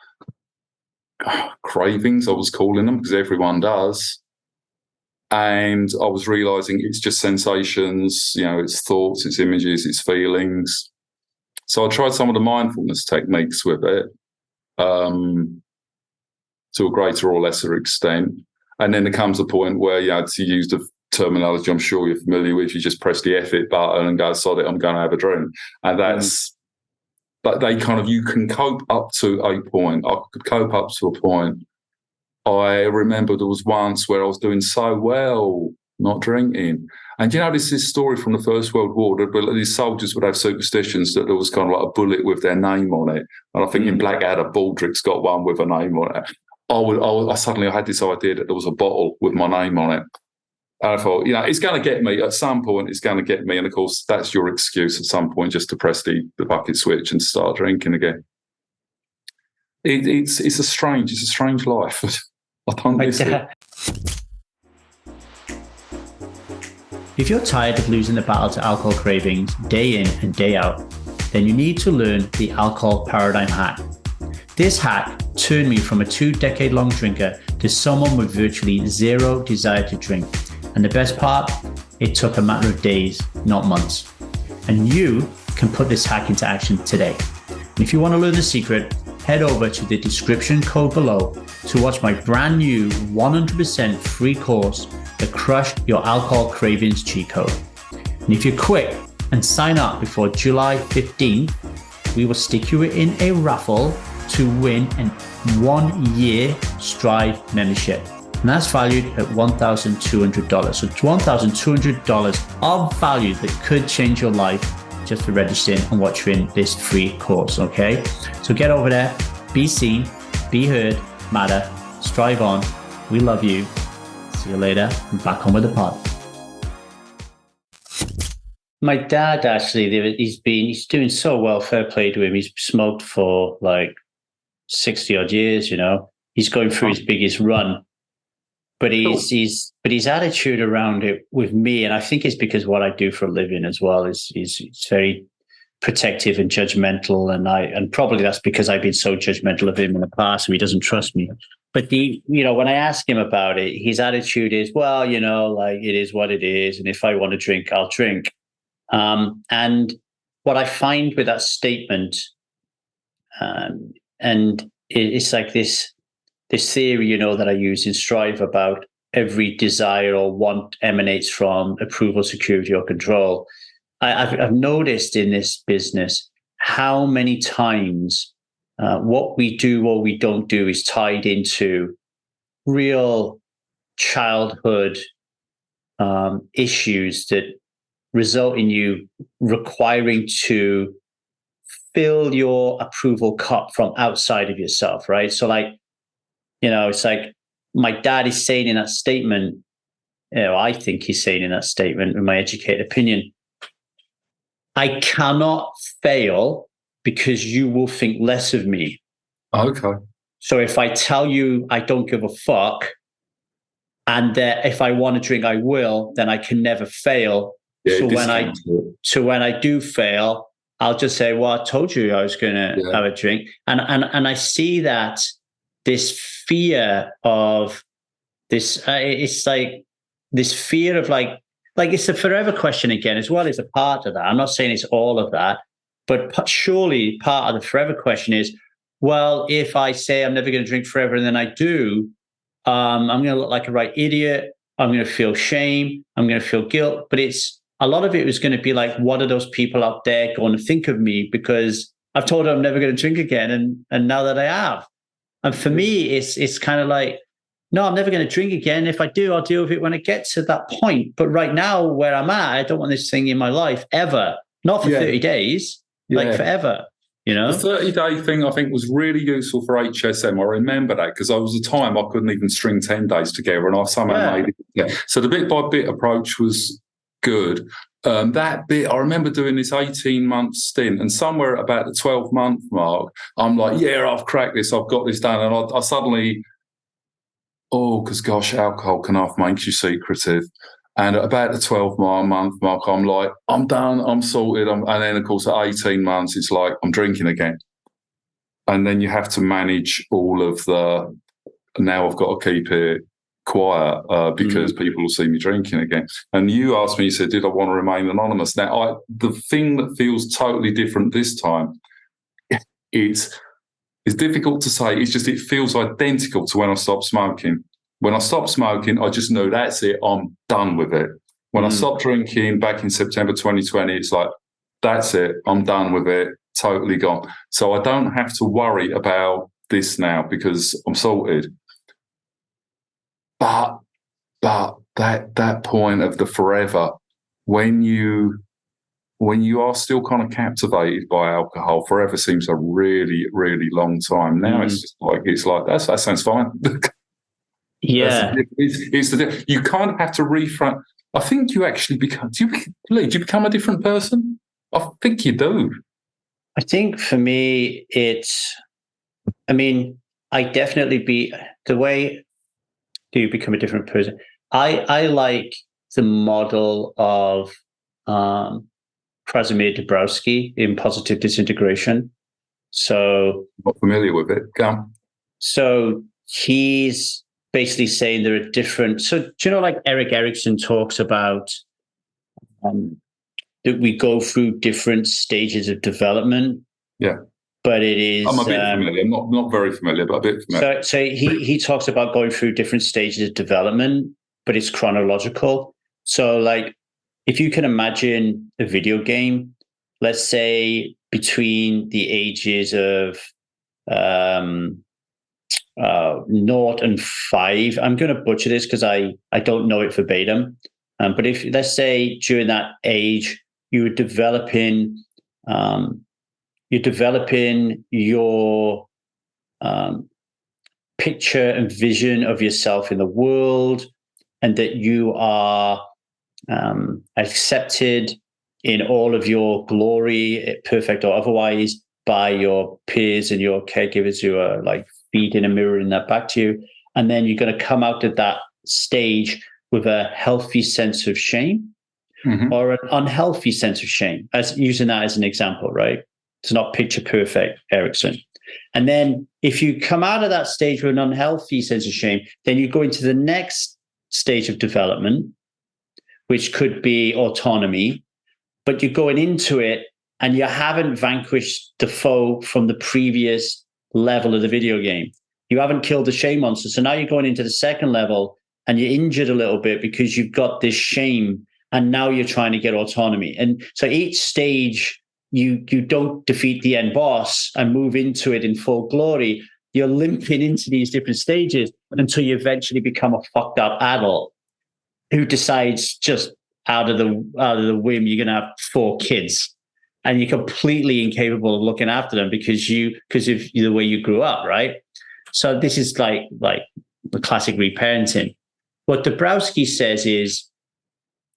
cravings, I was calling them, because everyone does. And I was realising it's just sensations, it's thoughts, it's images, it's feelings. So I tried some of the mindfulness techniques with it, to a greater or lesser extent. And then there comes a point where you had to use the terminology I'm sure you're familiar with. You just press the F it button and go, sod it, I'm going to have a drink. And that's, but you can cope up to a point. I could cope up to a point. I remember there was once where I was doing so well not drinking. And this is story from the First World War, that these soldiers would have superstitions that there was kind of like a bullet with their name on it. And I think in Blackadder, Baldrick's got one with a name on it. I suddenly had this idea that there was a bottle with my name on it. And I thought, it's going to get me. At some point, it's going to get me. And, of course, that's your excuse at some point, just to press the bucket switch and start drinking again. It's a strange life. I don't miss it. If you're tired of losing the battle to alcohol cravings day in and day out, then you need to learn the alcohol paradigm hack. This hack turned me from a 2-decade-long drinker to someone with virtually zero desire to drink. And the best part, it took a matter of days, not months. And you can put this hack into action today. And if you want to learn the secret, head over to the description code below to watch my brand new 100% free course, The Crush Your Alcohol Cravings Cheat Code. And if you're quick and sign up before July 15th, we will stick you in a raffle to win a 1-year Strive membership. And that's valued at $1,200. So it's $1,200 of value that could change your life just for registering and watching this free course, okay? So get over there, be seen, be heard, matter, strive on. We love you. See you later. And back on with the pod. My dad, actually, he's doing so well. Fair play to him. He's smoked for like 60 odd years, you know. He's going through his biggest run. But his attitude around it with me, and I think it's because what I do for a living as well, is very protective and judgmental, and probably that's because I've been so judgmental of him in the past, so he doesn't trust me. But when I ask him about it, his attitude is, well, you know, like it is what it is, and if I want to drink, I'll drink. And what I find with that statement, and it's like this theory, you know, that I use in Strive about every desire or want emanates from approval, security, or control. I've noticed in this business how many times what we do or we don't do is tied into real childhood issues that result in you requiring to fill your approval cup from outside of yourself, right? So like, you know, it's like my dad is saying in that statement, you know, I think he's saying in that statement, in my educated opinion, I cannot fail because you will think less of me. Okay. So if I tell you I don't give a fuck, and that if I want to drink, I will, then I can never fail. Yeah, so when I do fail, I'll just say, well, I told you I was going to have a drink. And I see that this fear of this, it's like this fear of like it's a forever question again, as well as a part of that. I'm not saying it's all of that, but surely part of the forever question is, well, if I say I'm never going to drink forever and then I do, I'm going to look like a right idiot. I'm going to feel shame. I'm going to feel guilt. But a lot of it was going to be like, what are those people out there going to think of me? Because I've told them I'm never going to drink again. And now that I have. And for me, it's kind of like, no, I'm never going to drink again. If I do, I'll deal with it when it gets to that point. But right now, where I'm at, I don't want this thing in my life ever. Not for 30 days, like forever. You know, the 30-day thing I think was really useful for HSM. I remember that because I was a time I couldn't even string 10 days together, and I somehow made it. Yeah. So the bit by bit approach was good. That bit, I remember doing this 18-month stint, and somewhere about the 12-month mark, I'm like, yeah, I've cracked this, I've got this done, and I suddenly, because gosh, alcohol can half make you secretive. And at about the 12-month mark, I'm like, I'm done, I'm sorted. And then, of course, at 18 months, it's like, I'm drinking again. And then you have to manage all of now I've got to keep it quiet because people will see me drinking again. And you asked me, you said, did I want to remain anonymous? Now, the thing that feels totally different this time, it's difficult to say. It's just, it feels identical to when I stopped smoking. When I stopped smoking, I just know that's it. I'm done with it. When I stopped drinking back in September 2020, it's like, that's it. I'm done with it. Totally gone. So I don't have to worry about this now because I'm sorted. But that point of the forever, when you are still kind of captivated by alcohol, forever seems a really, really long time. Now it's like that sounds fine. Yeah, it's you kind of have to reframe. I think you actually become. Do you become a different person? I think you do. I think for me, I definitely the way do you become a different person. I like the model of Krasimir Dabrowski in Positive Disintegration. So, not familiar with it. Come. So he's basically saying there are different. So do you know, like Eric Erickson talks about that we go through different stages of development. Yeah. But it is. I'm a bit familiar. I'm not very familiar, but a bit familiar. So he talks about going through different stages of development, but it's chronological. So like, if you can imagine a video game, let's say between the ages of 0 and 5. I'm going to butcher this because I don't know it verbatim. But if, let's say, during that age, you were developing your picture and vision of yourself in the world, and that you are accepted in all of your glory, perfect or otherwise, by your peers and your caregivers who are like feeding and mirroring that back to you. And then you're going to come out of that stage with a healthy sense of shame or an unhealthy sense of shame, as using that as an example, right? It's not picture perfect, Erickson. And then if you come out of that stage with an unhealthy sense of shame, then you go into the next stage of development, which could be autonomy, but you're going into it and you haven't vanquished the foe from the previous level of the video game. You haven't killed the shame monster. So now you're going into the second level and you're injured a little bit because you've got this shame, and now you're trying to get autonomy. And so each stage, you don't defeat the end boss and move into it in full glory. You're limping into these different stages until you eventually become a fucked up adult who decides just out of the whim you're going to have 4 kids, and you're completely incapable of looking after them because of the way you grew up, right? So this is like the classic reparenting. What Dabrowski says is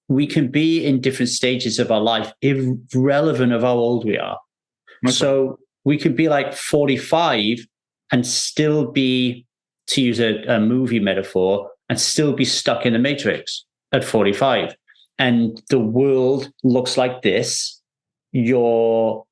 we can be in different stages of our life, irrelevant of how old we are. Okay. So we could be like 45 and still be, to use a movie metaphor, and still be stuck in the Matrix at 45. And the world looks like this. You're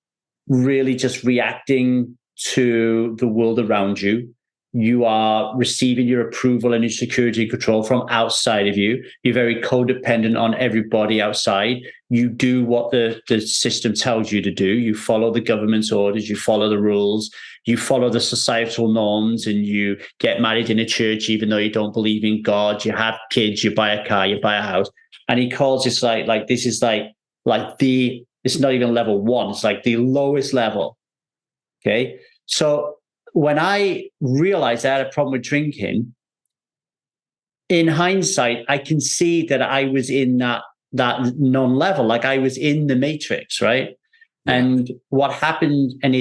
really just reacting to the world around you. You are receiving your approval and your security and control from outside of you. You're very codependent on everybody outside. You do what the system tells you to do. You follow the government's orders. You follow the rules. You follow the societal norms, and you get married in a church even though you don't believe in God. You have kids. You buy a car. You buy a house. And he calls this like this is like it's not even level 1. It's like the lowest level. Okay, so when I realized I had a problem with drinking, in hindsight, I can see that I was in that non-level, like I was in the Matrix, right? Yeah. And what happened and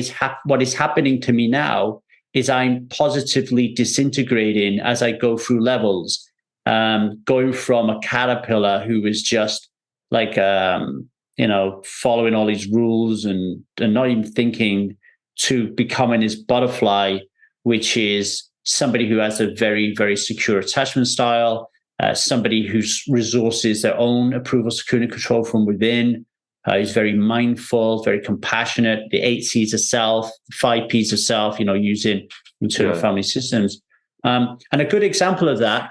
what is happening to me now is I'm positively disintegrating as I go through levels, going from a caterpillar who was just like, following all these rules and not even thinking, to becoming this butterfly, which is somebody who has a very, very secure attachment style, somebody who resources their own approval, security, and control from within. He's very mindful, very compassionate. The 8 C's of self, 5 P's of self, using internal family systems. And a good example of that,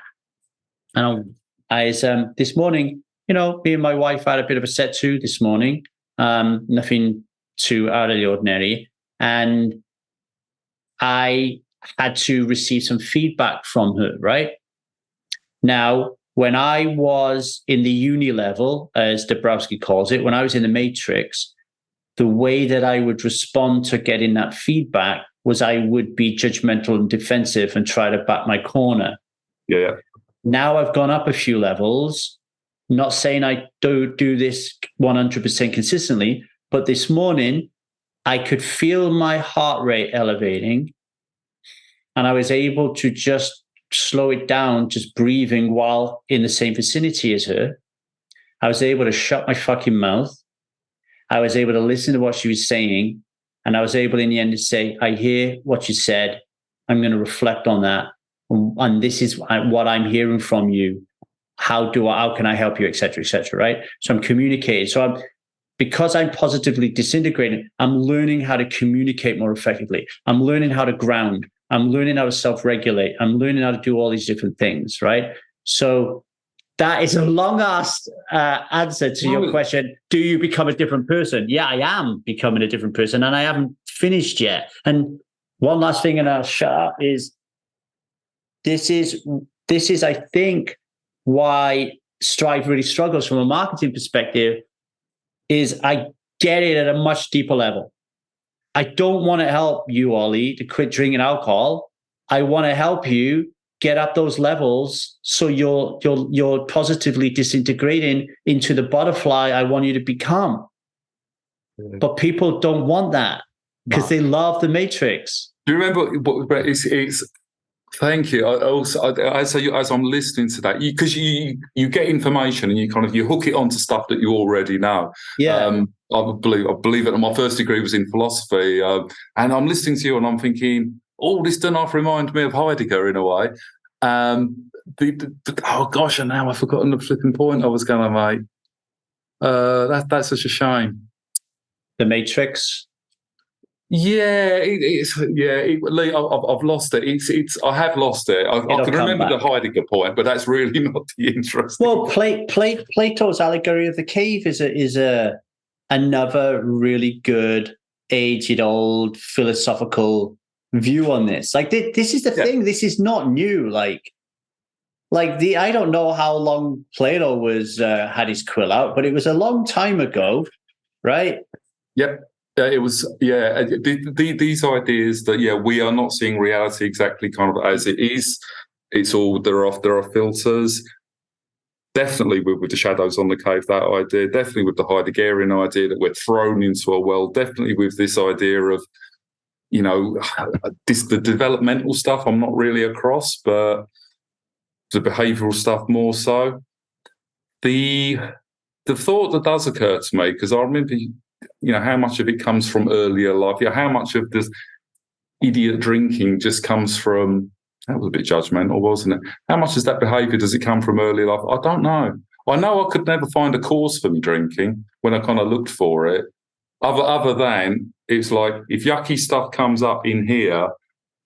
is this morning, me and my wife had a bit of a set to this morning, nothing too out of the ordinary. And I had to receive some feedback from her, right? Now, when I was in the uni level, as Dabrowski calls it, when I was in the Matrix, the way that I would respond to getting that feedback was I would be judgmental and defensive and try to back my corner. Yeah. Now I've gone up a few levels, not saying I do this 100% consistently, but this morning, I could feel my heart rate elevating, and I was able to just slow it down, just breathing while in the same vicinity as her. I was able to shut my fucking mouth. I was able to listen to what she was saying, and I was able in the end to say, I hear what you said. I'm going to reflect on that. And this is what I'm hearing from you. How can I help you, et cetera, right? So I'm communicating. Because I'm positively disintegrating, I'm learning how to communicate more effectively. I'm learning how to ground. I'm learning how to self-regulate. I'm learning how to do all these different things, right? So that is a long-ass answer to your question. Do you become a different person? Yeah, I am becoming a different person, and I haven't finished yet. And one last thing, and I'll shut up, is this is, I think, why Strive really struggles from a marketing perspective, is I get it at a much deeper level. I don't want to help you, Oli, to quit drinking alcohol. I want to help you get up those levels so you're positively disintegrating into the butterfly I want you to become. But people don't want that because they love the matrix. Do you remember? It's thank you. As I'm listening to that, because you get information and you hook it onto stuff that you already know. Yeah. I believe it. My first degree was in philosophy, and I'm listening to you and I'm thinking, oh, this doesn't half remind me of Heidegger in a way. Oh gosh, and now I've forgotten the flipping point I was going to make. That's such a shame. The Matrix. Yeah, Lee, I've lost it. I have lost it. I can remember the Heidegger point, but that's really not the interesting. Well, Plato's allegory of the cave is another really good age-old philosophical view on this. Like this is the thing. This is not new. Like I don't know how long Plato was had his quill out, but it was a long time ago, right? Yep. It was, these ideas that, we are not seeing reality exactly kind of as it is. It's all, there are filters. Definitely with the shadows on the cave, that idea. Definitely with the Heideggerian idea that we're thrown into a world. Definitely with this idea of, the developmental stuff I'm not really across, but the behavioural stuff more so. The thought that does occur to me, because I remember, how much of it comes from earlier life, how much of this idiot drinking just comes from, that was a bit judgmental, wasn't it? How much of that behaviour does it come from earlier life? I don't know. I know I could never find a cause for me drinking when I kind of looked for it, other than it's like if yucky stuff comes up in here,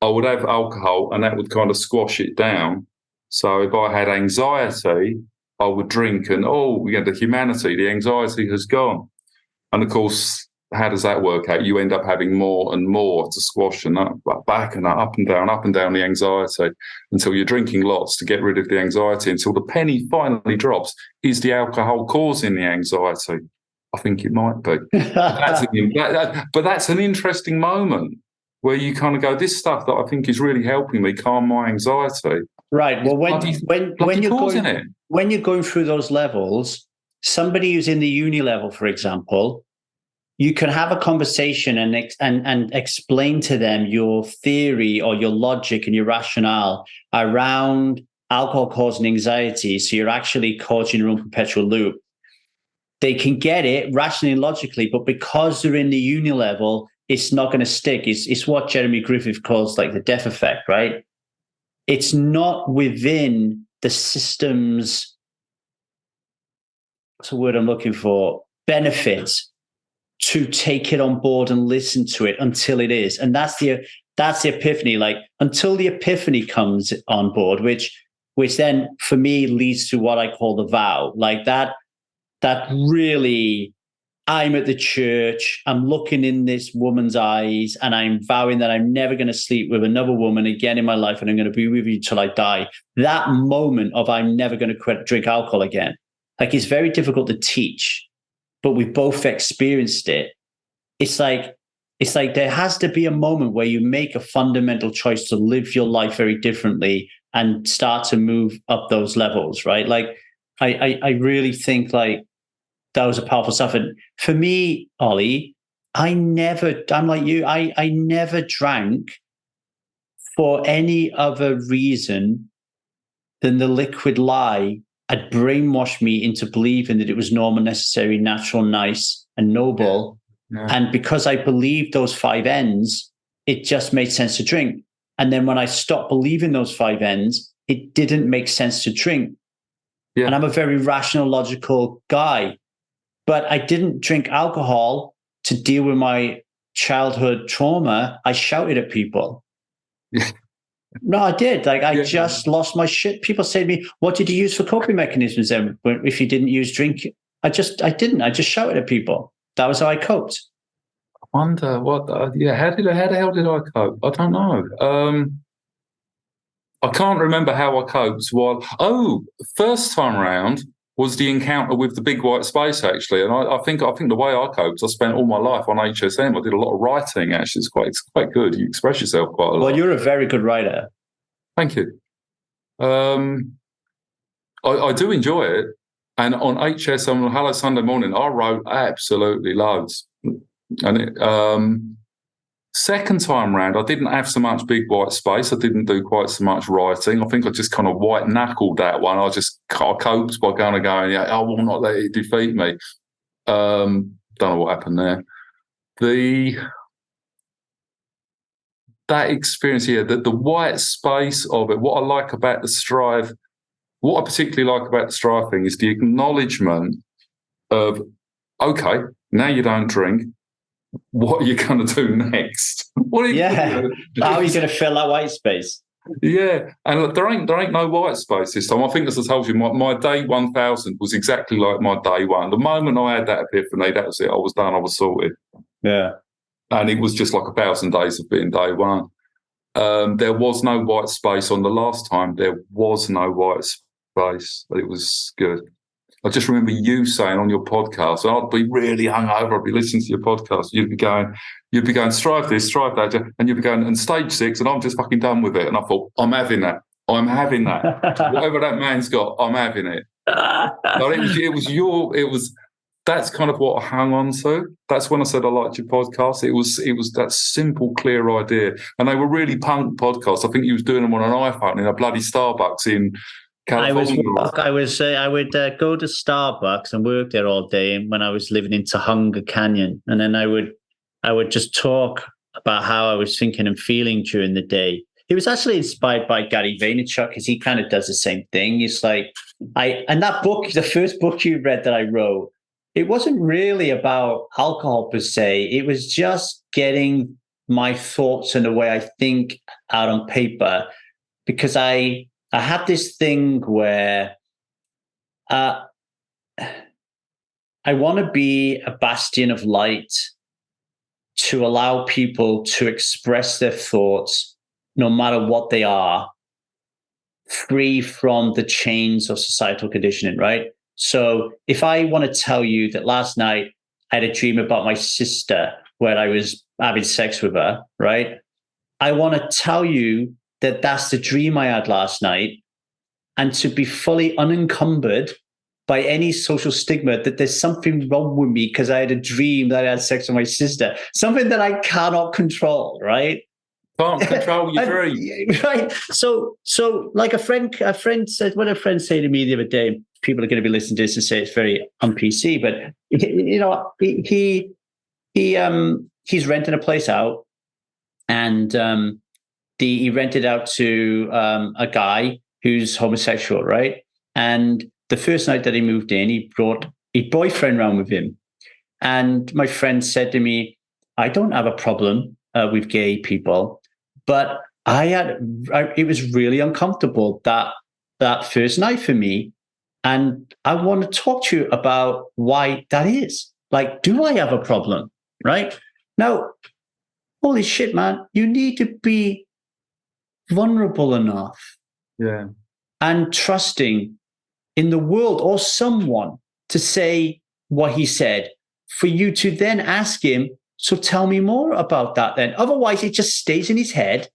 I would have alcohol and that would kind of squash it down. So if I had anxiety, I would drink and, the humanity, the anxiety has gone. And of course, how does that work out? You end up having more and more to squash and back and up and down the anxiety until you're drinking lots to get rid of the anxiety until the penny finally drops. Is the alcohol causing the anxiety? I think it might be. But that's an interesting moment where you kind of go, this stuff that I think is really helping me calm my anxiety. Right. Well, when you're going through those levels, somebody who's in the uni level, for example, you can have a conversation and explain to them your theory or your logic and your rationale around alcohol causing anxiety. So you're actually caught in your own perpetual loop. They can get it rationally and logically, but because they're in the uni level, it's not going to stick. It's what Jeremy Griffith calls like the death effect, right? It's not within the system's, what's the word I'm looking for, benefits to take it on board and listen to it until it is. And that's the epiphany. Like until the epiphany comes on board, which then for me leads to what I call the vow. Like that really, I'm at the church, I'm looking in this woman's eyes and I'm vowing that I'm never going to sleep with another woman again in my life and I'm going to be with you till I die. That moment of I'm never going to drink alcohol again. Like it's very difficult to teach, but we both experienced it. It's like there has to be a moment where you make a fundamental choice to live your life very differently and start to move up those levels, right? Like I really think like that was a powerful stuff. And for me, Oli, I'm like you, I never drank for any other reason than the liquid lie had brainwashed me into believing that it was normal, necessary, natural, nice, and noble. Yeah. And because I believed those 5 N's, it just made sense to drink. And then when I stopped believing those 5 N's, it didn't make sense to drink. Yeah. And I'm a very rational, logical guy. But I didn't drink alcohol to deal with my childhood trauma. I shouted at people. No, I did. Like, I just lost my shit. People say to me, what did you use for coping mechanisms then if you didn't use drink? I didn't. I just shouted at people. That was how I coped. I wonder what, how the hell did I cope? I don't know. I can't remember how I coped. First time round was the encounter with the big white space, actually. And I think the way I coped, I spent all my life on HSM. I did a lot of writing, actually. It's quite good. You express yourself quite a lot. Well, you're a very good writer. Thank you. I do enjoy it. And on HSM on Hello Sunday Morning, I wrote absolutely loads. And second time round, I didn't have so much big white space. I didn't do quite so much writing. I think I just kind of white knuckled that one. I coped by going, I will not let it defeat me. Don't know what happened there. That experience here, the white space of it, what I particularly like about the strive thing is the acknowledgement of, okay, now you don't drink. What are you going to do next? What are you gonna do? How are you going to fill that white space? Yeah, and look, there ain't no white space this time. I think, as I told you, my day 1000 was exactly like my day one. The moment I had that epiphany, that was it. I was done. I was sorted. Yeah, and it was just like 1,000 days of being day one. There was no white space on the last time. There was no white space, but it was good. I just remember you saying on your podcast, and I'd be really hungover, I'd be listening to your podcast, you'd be going, strive this, strive that, and you'd be going, and stage 6, and I'm just fucking done with it. And I thought, I'm having that. Whatever that man's got, I'm having it. But that's kind of what I hung on to. That's when I said I liked your podcast. It was that simple, clear idea. And they were really punk podcasts. I think you was doing them on an iPhone in a bloody Starbucks in California. I would go to Starbucks and work there all day. And when I was living in Tujunga Canyon, and then I would just talk about how I was thinking and feeling during the day. It was actually inspired by Gary Vaynerchuk, because he kind of does the same thing. It's like and that book, the first book you read that I wrote, it wasn't really about alcohol per se. It was just getting my thoughts and the way I think out on paper, because I had this thing where I want to be a bastion of light to allow people to express their thoughts, no matter what they are, free from the chains of societal conditioning, right? So if I want to tell you that last night I had a dream about my sister where I was having sex with her, right? I want to tell you that that's the dream I had last night, and to be fully unencumbered by any social stigma that there's something wrong with me because I had a dream that I had sex with my sister, something that I cannot control, right? Can't control your dream. Right. So like a friend said, what a friend said to me the other day, people are going to be listening to this and say it's very un-PC, but he's renting a place out, and he rented out to a guy who's homosexual, right? And the first night that he moved in, he brought a boyfriend around with him. And my friend said to me, I don't have a problem with gay people, but it was really uncomfortable that first night for me. And I want to talk to you about why that is. Like, do I have a problem? Right? Now, holy shit, man, you need to be vulnerable enough, and trusting in the world or someone to say what he said, for you to then ask him, so tell me more about that then. Otherwise, it just stays in his head.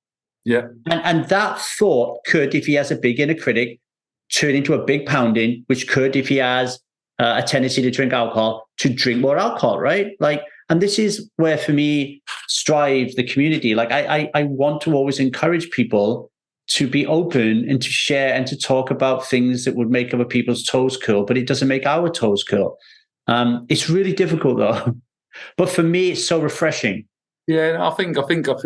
Yeah. And that thought could, if he has a big inner critic, turn into a big pounding, which could, if he has a tendency to drink alcohol, to drink more alcohol, right? Like, and this is where, for me, Strive, the community, like I want to always encourage people to be open and to share and to talk about things that would make other people's toes curl, but it doesn't make our toes curl. It's really difficult though. But for me, it's so refreshing. Yeah, I think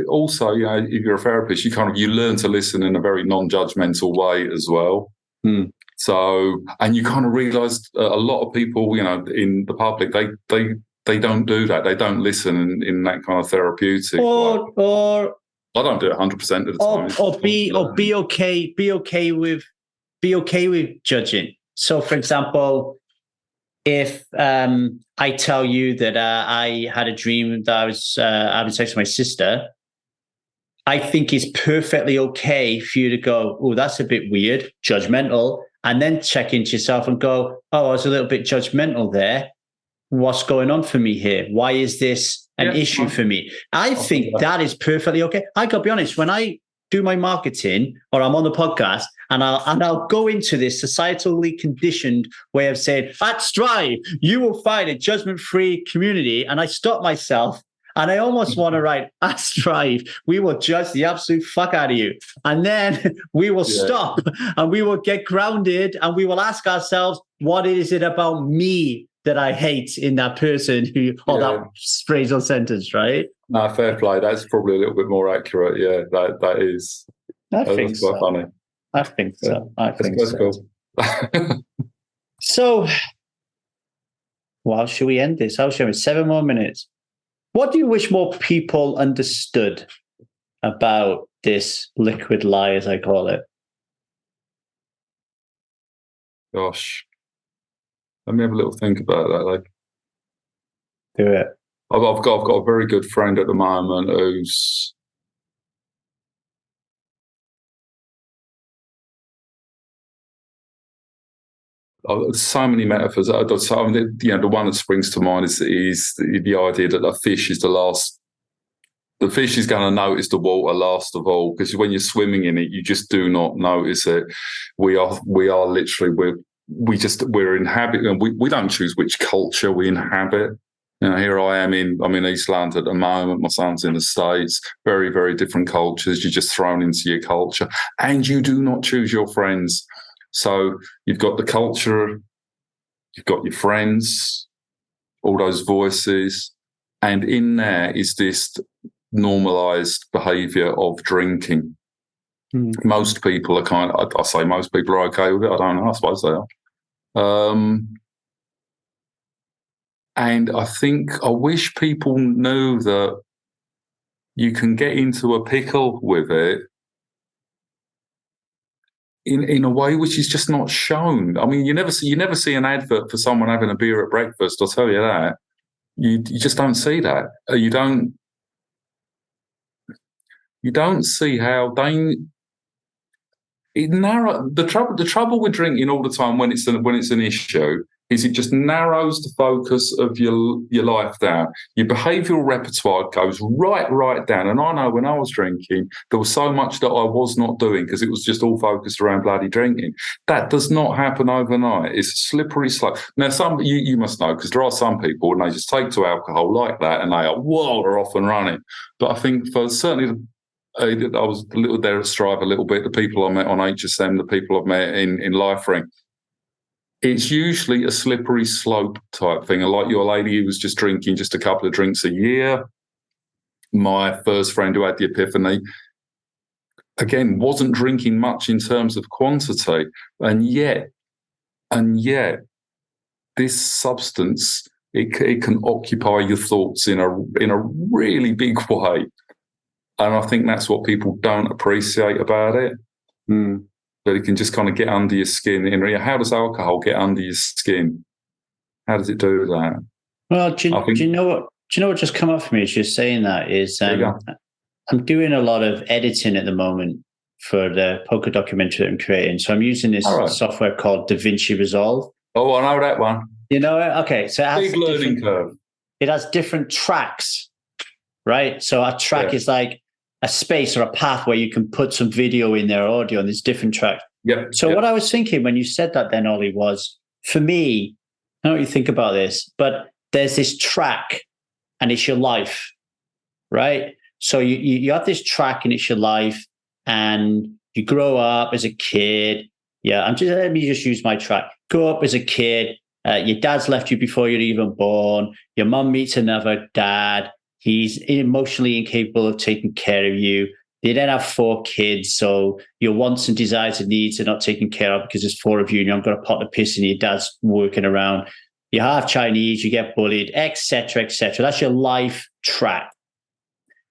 also, if you're a therapist, you learn to listen in a very non-judgmental way as well. So, and you kind of realise a lot of people, in the public, they don't do that. They don't listen in that kind of therapeutic way. Or I don't do it 100% of the time. Be okay with judging. So, for example, if I tell you that I had a dream that I was having sex with my sister, I think it's perfectly okay for you to go, oh, that's a bit weird, judgmental, and then check into yourself and go, oh, I was a little bit judgmental there. What's going on for me here? Why is this an issue for me? I think that is perfectly okay. I got to be honest, when I do my marketing or I'm on the podcast and I'll go into this societally conditioned way of saying, at Strive, you will find a judgment-free community. And I stop myself and I almost want to write, at Strive, we will judge the absolute fuck out of you. And then we will stop and we will get grounded and we will ask ourselves, what is it about me that I hate in that person that phrase or sentence, right? No, fair play. That's probably a little bit more accurate. Yeah, that is. I think so. Quite funny. I think so. That's cool. So, well, should we end this? How should we? 7 more minutes. What do you wish more people understood about this liquid lie, as I call it? Gosh. Let me have a little think about that. Like, do it. I've got a very good friend at the moment who's so many metaphors. The one that springs to mind is the idea that a fish is the last. The fish is going to notice the water last of all, because when you're swimming in it, you just do not notice it. We are literally we're inhabiting. We don't choose which culture we inhabit. You know, here I'm in East London at the moment. My son's in the States. Very, very different cultures. You're just thrown into your culture, and you do not choose your friends. So you've got the culture, you've got your friends, all those voices, and in there is this normalized behaviour of drinking. Most people are I say most people are okay with it. I don't know. I suppose they are. And I think I wish people knew that you can get into a pickle with it in a way which is just not shown. I mean, you never see an advert for someone having a beer at breakfast. I'll tell you that. You just don't see that. You don't see how the trouble with drinking all the time when it's an issue is it just narrows the focus of your life down. Your behavioural repertoire goes right down. And I know when I was drinking, there was so much that I was not doing because it was just all focused around bloody drinking. That does not happen overnight. It's a slippery slope. Now, you must know, because there are some people and they just take to alcohol like that and they are off and running. But I think for certainly I was a little there at Strive a little bit. The people I met on HSM, the people I've met in Life Ring, it's usually a slippery slope type thing. Like your lady who was just drinking just a couple of drinks a year. My first friend who had the epiphany, again, wasn't drinking much in terms of quantity. And yet, this substance, it can occupy your thoughts in a really big way. And I think that's what people don't appreciate about it. That it can just kind of get under your skin. How does alcohol get under your skin? How does it do that? Well, do you know what just come up for me as you're saying that is I'm doing a lot of editing at the moment for the poker documentary that I'm creating. So I'm using this software called DaVinci Resolve. Oh, I know that one. You know it? Okay. So it has big learning curve. It has different tracks, right? So a track is like a space or a path where you can put some video in there, audio, and there's different tracks. So what I was thinking when you said that then, Oli, was, for me, I don't know what you think about this, but there's this track and it's your life, right? So you have this track and it's your life and you grow up as a kid. Let me just use my track. Grow up as a kid. Your dad's left you before you're even born. Your mum meets another dad. He's emotionally incapable of taking care of you. You then have 4 kids, so your wants and desires and needs are not taken care of because there's 4 of you and you've got a pot of piss and your dad's working around. You're half Chinese, you get bullied, etc., etc. That's your life track.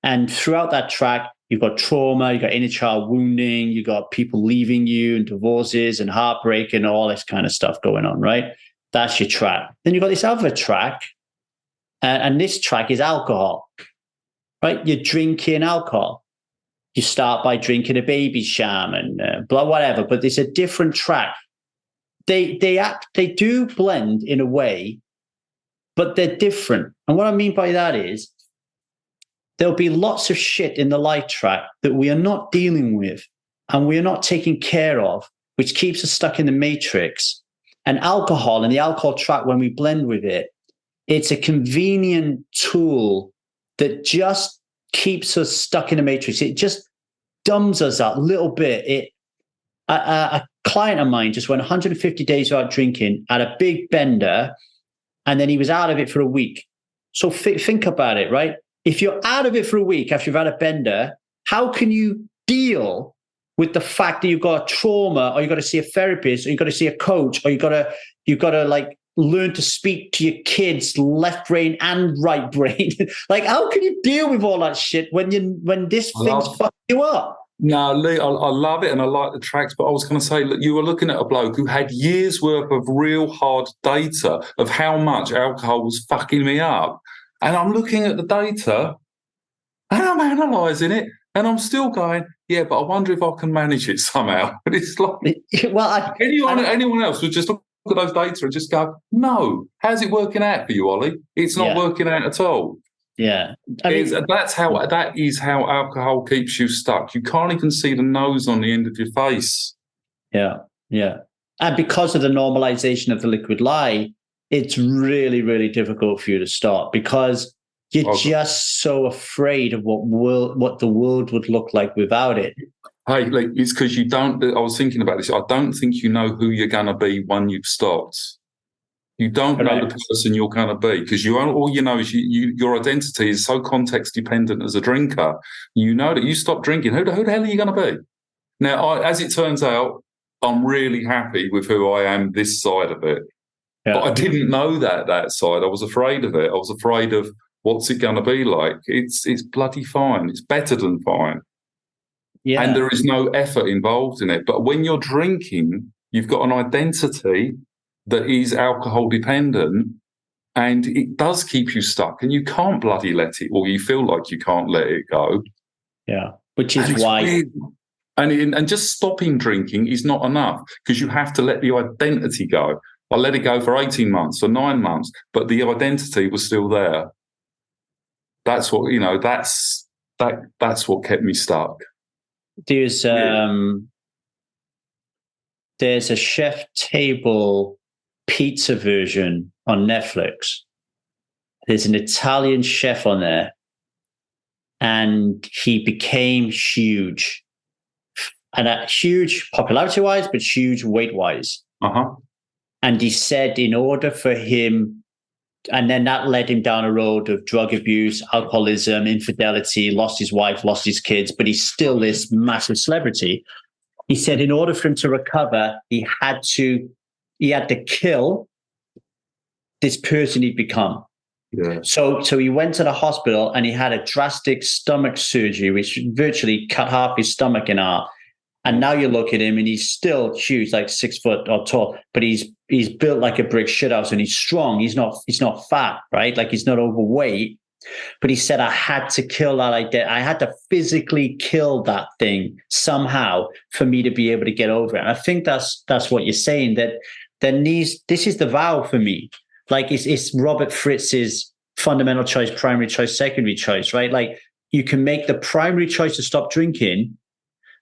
And throughout that track, You've got trauma, you've got inner child wounding, you've got people leaving you and divorces and heartbreak and all this kind of stuff going on, right? That's your track. Then you've got this other track, and this track is alcohol, right? You're drinking alcohol. You start by drinking a baby sham and blah, whatever, but it's a different track. They do blend in a way, but they're different. And what I mean by that is there'll be lots of shit in the light track that we are not dealing with and we are not taking care of, which keeps us stuck in the matrix. And alcohol and the alcohol track, when we blend with it, it's a convenient tool that just keeps us stuck in the matrix. It just dumbs us out a little bit. A client of mine just went 150 days without drinking at a big bender, and then he was out of it for a week. So think about it, right? If you're out of it for a week after you've had a bender, how can you deal with the fact that you've got trauma, or you've got to see a therapist, or you've got to see a coach, or you've got to like learn to speak to your kids' left brain and right brain? Like, how can you deal with all that shit when this thing's fucking you up? No, Lee, I love it and I like the tracks, but I was going to say, look, you were looking at a bloke who had years worth of real hard data of how much alcohol was fucking me up. And I'm looking at the data and I'm analysing it and I'm still going, yeah, but I wonder if I can manage it somehow. And it's like, well, anyone else would just look at those data and just go, no, how's it working out for you, Ollie? It's not working out at all. Yeah. That is how alcohol keeps you stuck. You can't even see the nose on the end of your face. Yeah. Yeah. And because of the normalization of the liquid lie, it's really, really difficult for you to stop because you're just so afraid of what the world would look like without it. Hey, like, it's because you don't. I was thinking about this. I don't think you know who you're going to be when you've stopped. You don't know the person you're going to be because all you know is your identity is so context dependent as a drinker. You know that you stop drinking. Who the hell are you going to be? Now, as it turns out, I'm really happy with who I am this side of it. Yeah. But I didn't know that side. I was afraid of it. I was afraid of what's it going to be like. It's bloody fine. It's better than fine. Yeah. And there is no effort involved in it. But when you're drinking, you've got an identity that is alcohol dependent, and it does keep you stuck, and you can't bloody let it, or you feel like you can't let it go. Yeah, which is why. And just stopping drinking is not enough because you have to let the identity go. I let it go for 18 months or 9 months, but the identity was still there. That's what that's what kept me stuck. There's a chef table pizza version on Netflix. There's an Italian chef on there, and he became huge, and huge popularity-wise, but huge weight-wise. And he said, in order for him, and then that led him down a road of drug abuse, alcoholism, infidelity, lost his wife, lost his kids, but he's still this massive celebrity. He said, in order for him to recover, he had to kill this person he'd become. Yeah. So he went to the hospital and he had a drastic stomach surgery, which virtually cut half his stomach in half. And now you look at him and he's still huge, like 6 foot or tall, but he's built like a brick shithouse and he's strong. He's not fat, right? Like he's not overweight. But he said, I had to kill that idea. I had to physically kill that thing somehow for me to be able to get over it. And I think that's what you're saying, that this is the vow for me. Like it's Robert Fritz's fundamental choice, primary choice, secondary choice, right? Like you can make the primary choice to stop drinking,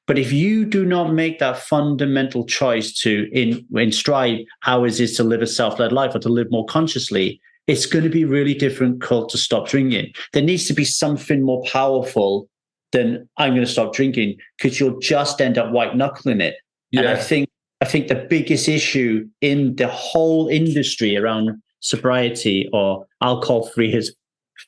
but if you do not make that fundamental choice to in strive how is it to live a self-led life or to live more consciously, it's going to be really difficult to stop drinking. There needs to be something more powerful than I'm going to stop drinking, because you'll just end up white knuckling it. Yeah. And I think the biggest issue in the whole industry around sobriety, or alcohol-free as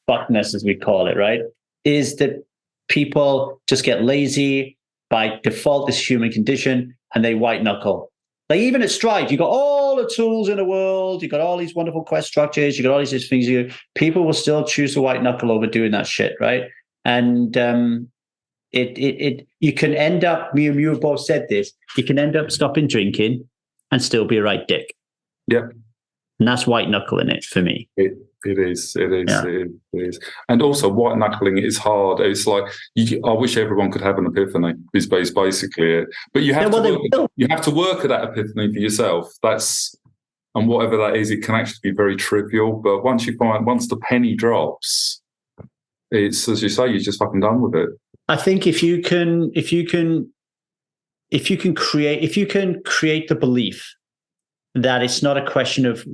fuckness, as we call it, right, is that people just get lazy by default, this human condition, and they white knuckle. Like even at Stride, you got all the tools in the world, you got all these wonderful quest structures, you got all these things. People will still choose to white knuckle over doing that shit, right? And you can end up, me and you both said this, you can end up stopping drinking and still be a right dick. Yep. And that's white knuckling it for me. It is. And also, white knuckling is hard. It's like, I wish everyone could have an epiphany, is basically it. But you have to work at that epiphany for yourself. And whatever that is, it can actually be very trivial. But once the penny drops, it's, as you say, you're just fucking done with it. I think if you can create the belief that it's not a question of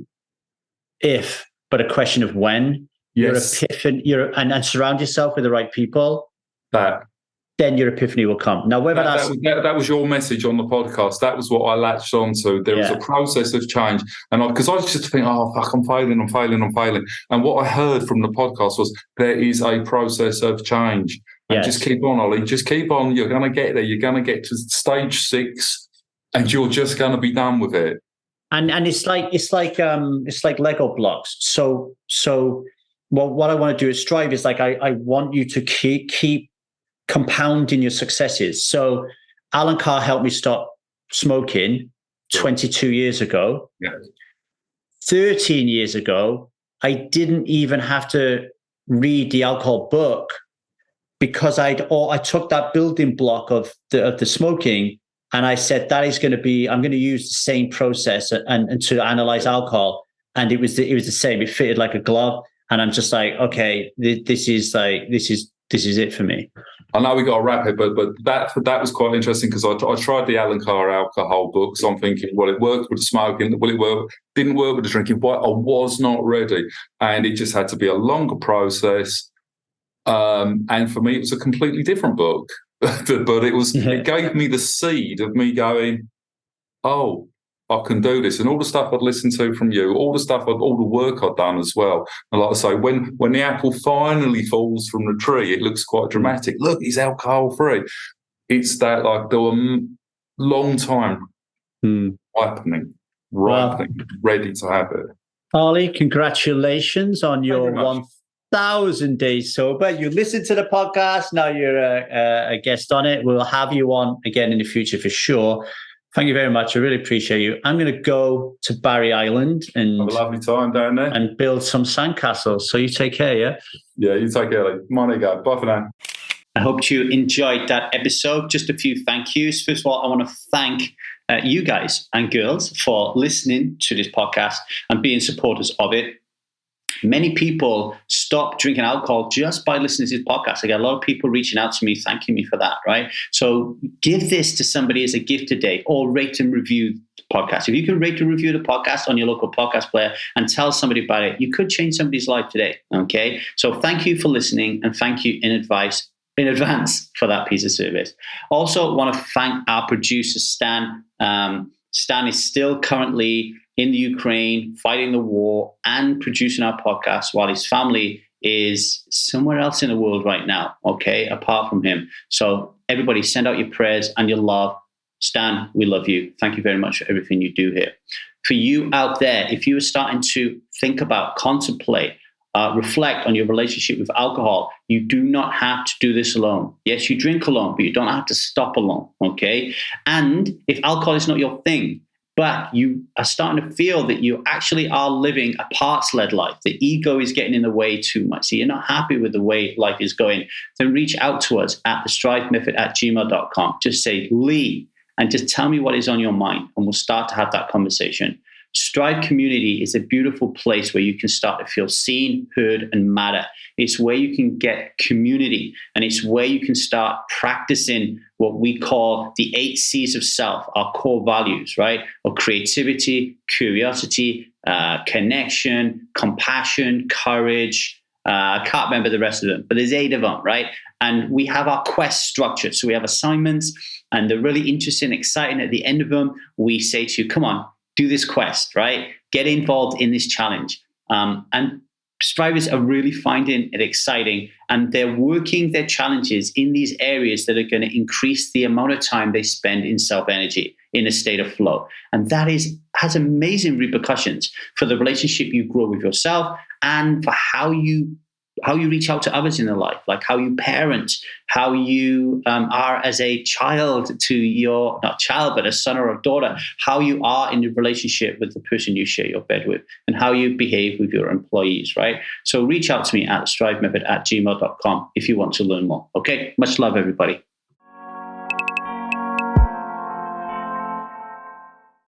if, but a question of when, yes, and surround yourself with the right people, then your epiphany will come. Now, whether that was your message on the podcast, that was what I latched onto. There was a process of change, and because I was just thinking, oh fuck, I'm failing. And what I heard from the podcast was there is a process of change. And just keep on, Ollie. Just keep on. You're going to get there. You're going to get to stage 6, and you're just going to be done with it. And it's like Lego blocks. So what I want to do at Strive is like I want you to keep compounding your successes. So Alan Carr helped me stop smoking 22 years ago. Yeah. 13 years ago, I didn't even have to read the alcohol book, because I took that building block of the smoking, and I said I'm going to use the same process and to analyze alcohol, and it was the same. It fitted like a glove, and I'm just like, okay, this is it for me. I know we got to wrap it, but that was quite interesting, because I tried the Alan Carr alcohol book, so I'm thinking, well, it worked with the smoking, didn't work with the drinking, but I was not ready, and it just had to be a longer process. And for me, it was a completely different book, but it gave me the seed of me going, oh, I can do this. And all the stuff I'd listened to from you, all the work I'd done as well. And like I say, when the apple finally falls from the tree, it looks quite dramatic. Look, he's alcohol free. It's that, like, there were long time ripening, ready to have it. Oli, congratulations on your 1,000 days sober. You listened to the podcast. Now you're a guest on it. We'll have you on again in the future for sure. Thank you very much. I really appreciate you. I'm going to go to Barry Island and have a lovely time down there and build some sandcastles. So you take care, yeah? Yeah, you take care. Money go. Bye for now. I hope you enjoyed that episode. Just a few thank yous. First of all, I want to thank you guys and girls for listening to this podcast and being supporters of it. Many people stop drinking alcohol just by listening to this podcast. I get a lot of people reaching out to me, thanking me for that, right? So give this to somebody as a gift today, or rate and review the podcast. If you can rate and review the podcast on your local podcast player and tell somebody about it, you could change somebody's life today, okay? So thank you for listening, and thank you in advance for that piece of service. Also want to thank our producer, Stan. Stan is still currently in the Ukraine, fighting the war and producing our podcast, while his family is somewhere else in the world right now, okay, apart from him. So everybody send out your prayers and your love. Stan, we love you. Thank you very much for everything you do here. For you out there, if you are starting to think about, contemplate, reflect on your relationship with alcohol, you do not have to do this alone. Yes, you drink alone, but you don't have to stop alone, okay? And if alcohol is not your thing, but you are starting to feel that you actually are living a parts-led life, the ego is getting in the way too much, so you're not happy with the way life is going, then reach out to us at thestrivemethod@gmail.com. Just say, Lee, and just tell me what is on your mind, and we'll start to have that conversation. Strive community is a beautiful place where you can start to feel seen, heard, and matter. It's where you can get community, and it's where you can start practicing what we call the 8 C's of self, our core values, right? Of creativity, curiosity, connection, compassion, courage. I can't remember the rest of them, but there's 8 of them, right? And we have our quest structured. So we have assignments, and they're really interesting, exciting. At the end of them, we say to you, come on, do this quest, right? Get involved in this challenge. And strivers are really finding it exciting, and they're working their challenges in these areas that are going to increase the amount of time they spend in self-energy, in a state of flow. And that has amazing repercussions for the relationship you grow with yourself, and for how you how you reach out to others in your life, like how you parent, how you are as a child to your, not child, but a son or a daughter, how you are in your relationship with the person you share your bed with, and how you behave with your employees, right? So reach out to me at strivemethod@gmail.com if you want to learn more. Okay, much love, everybody.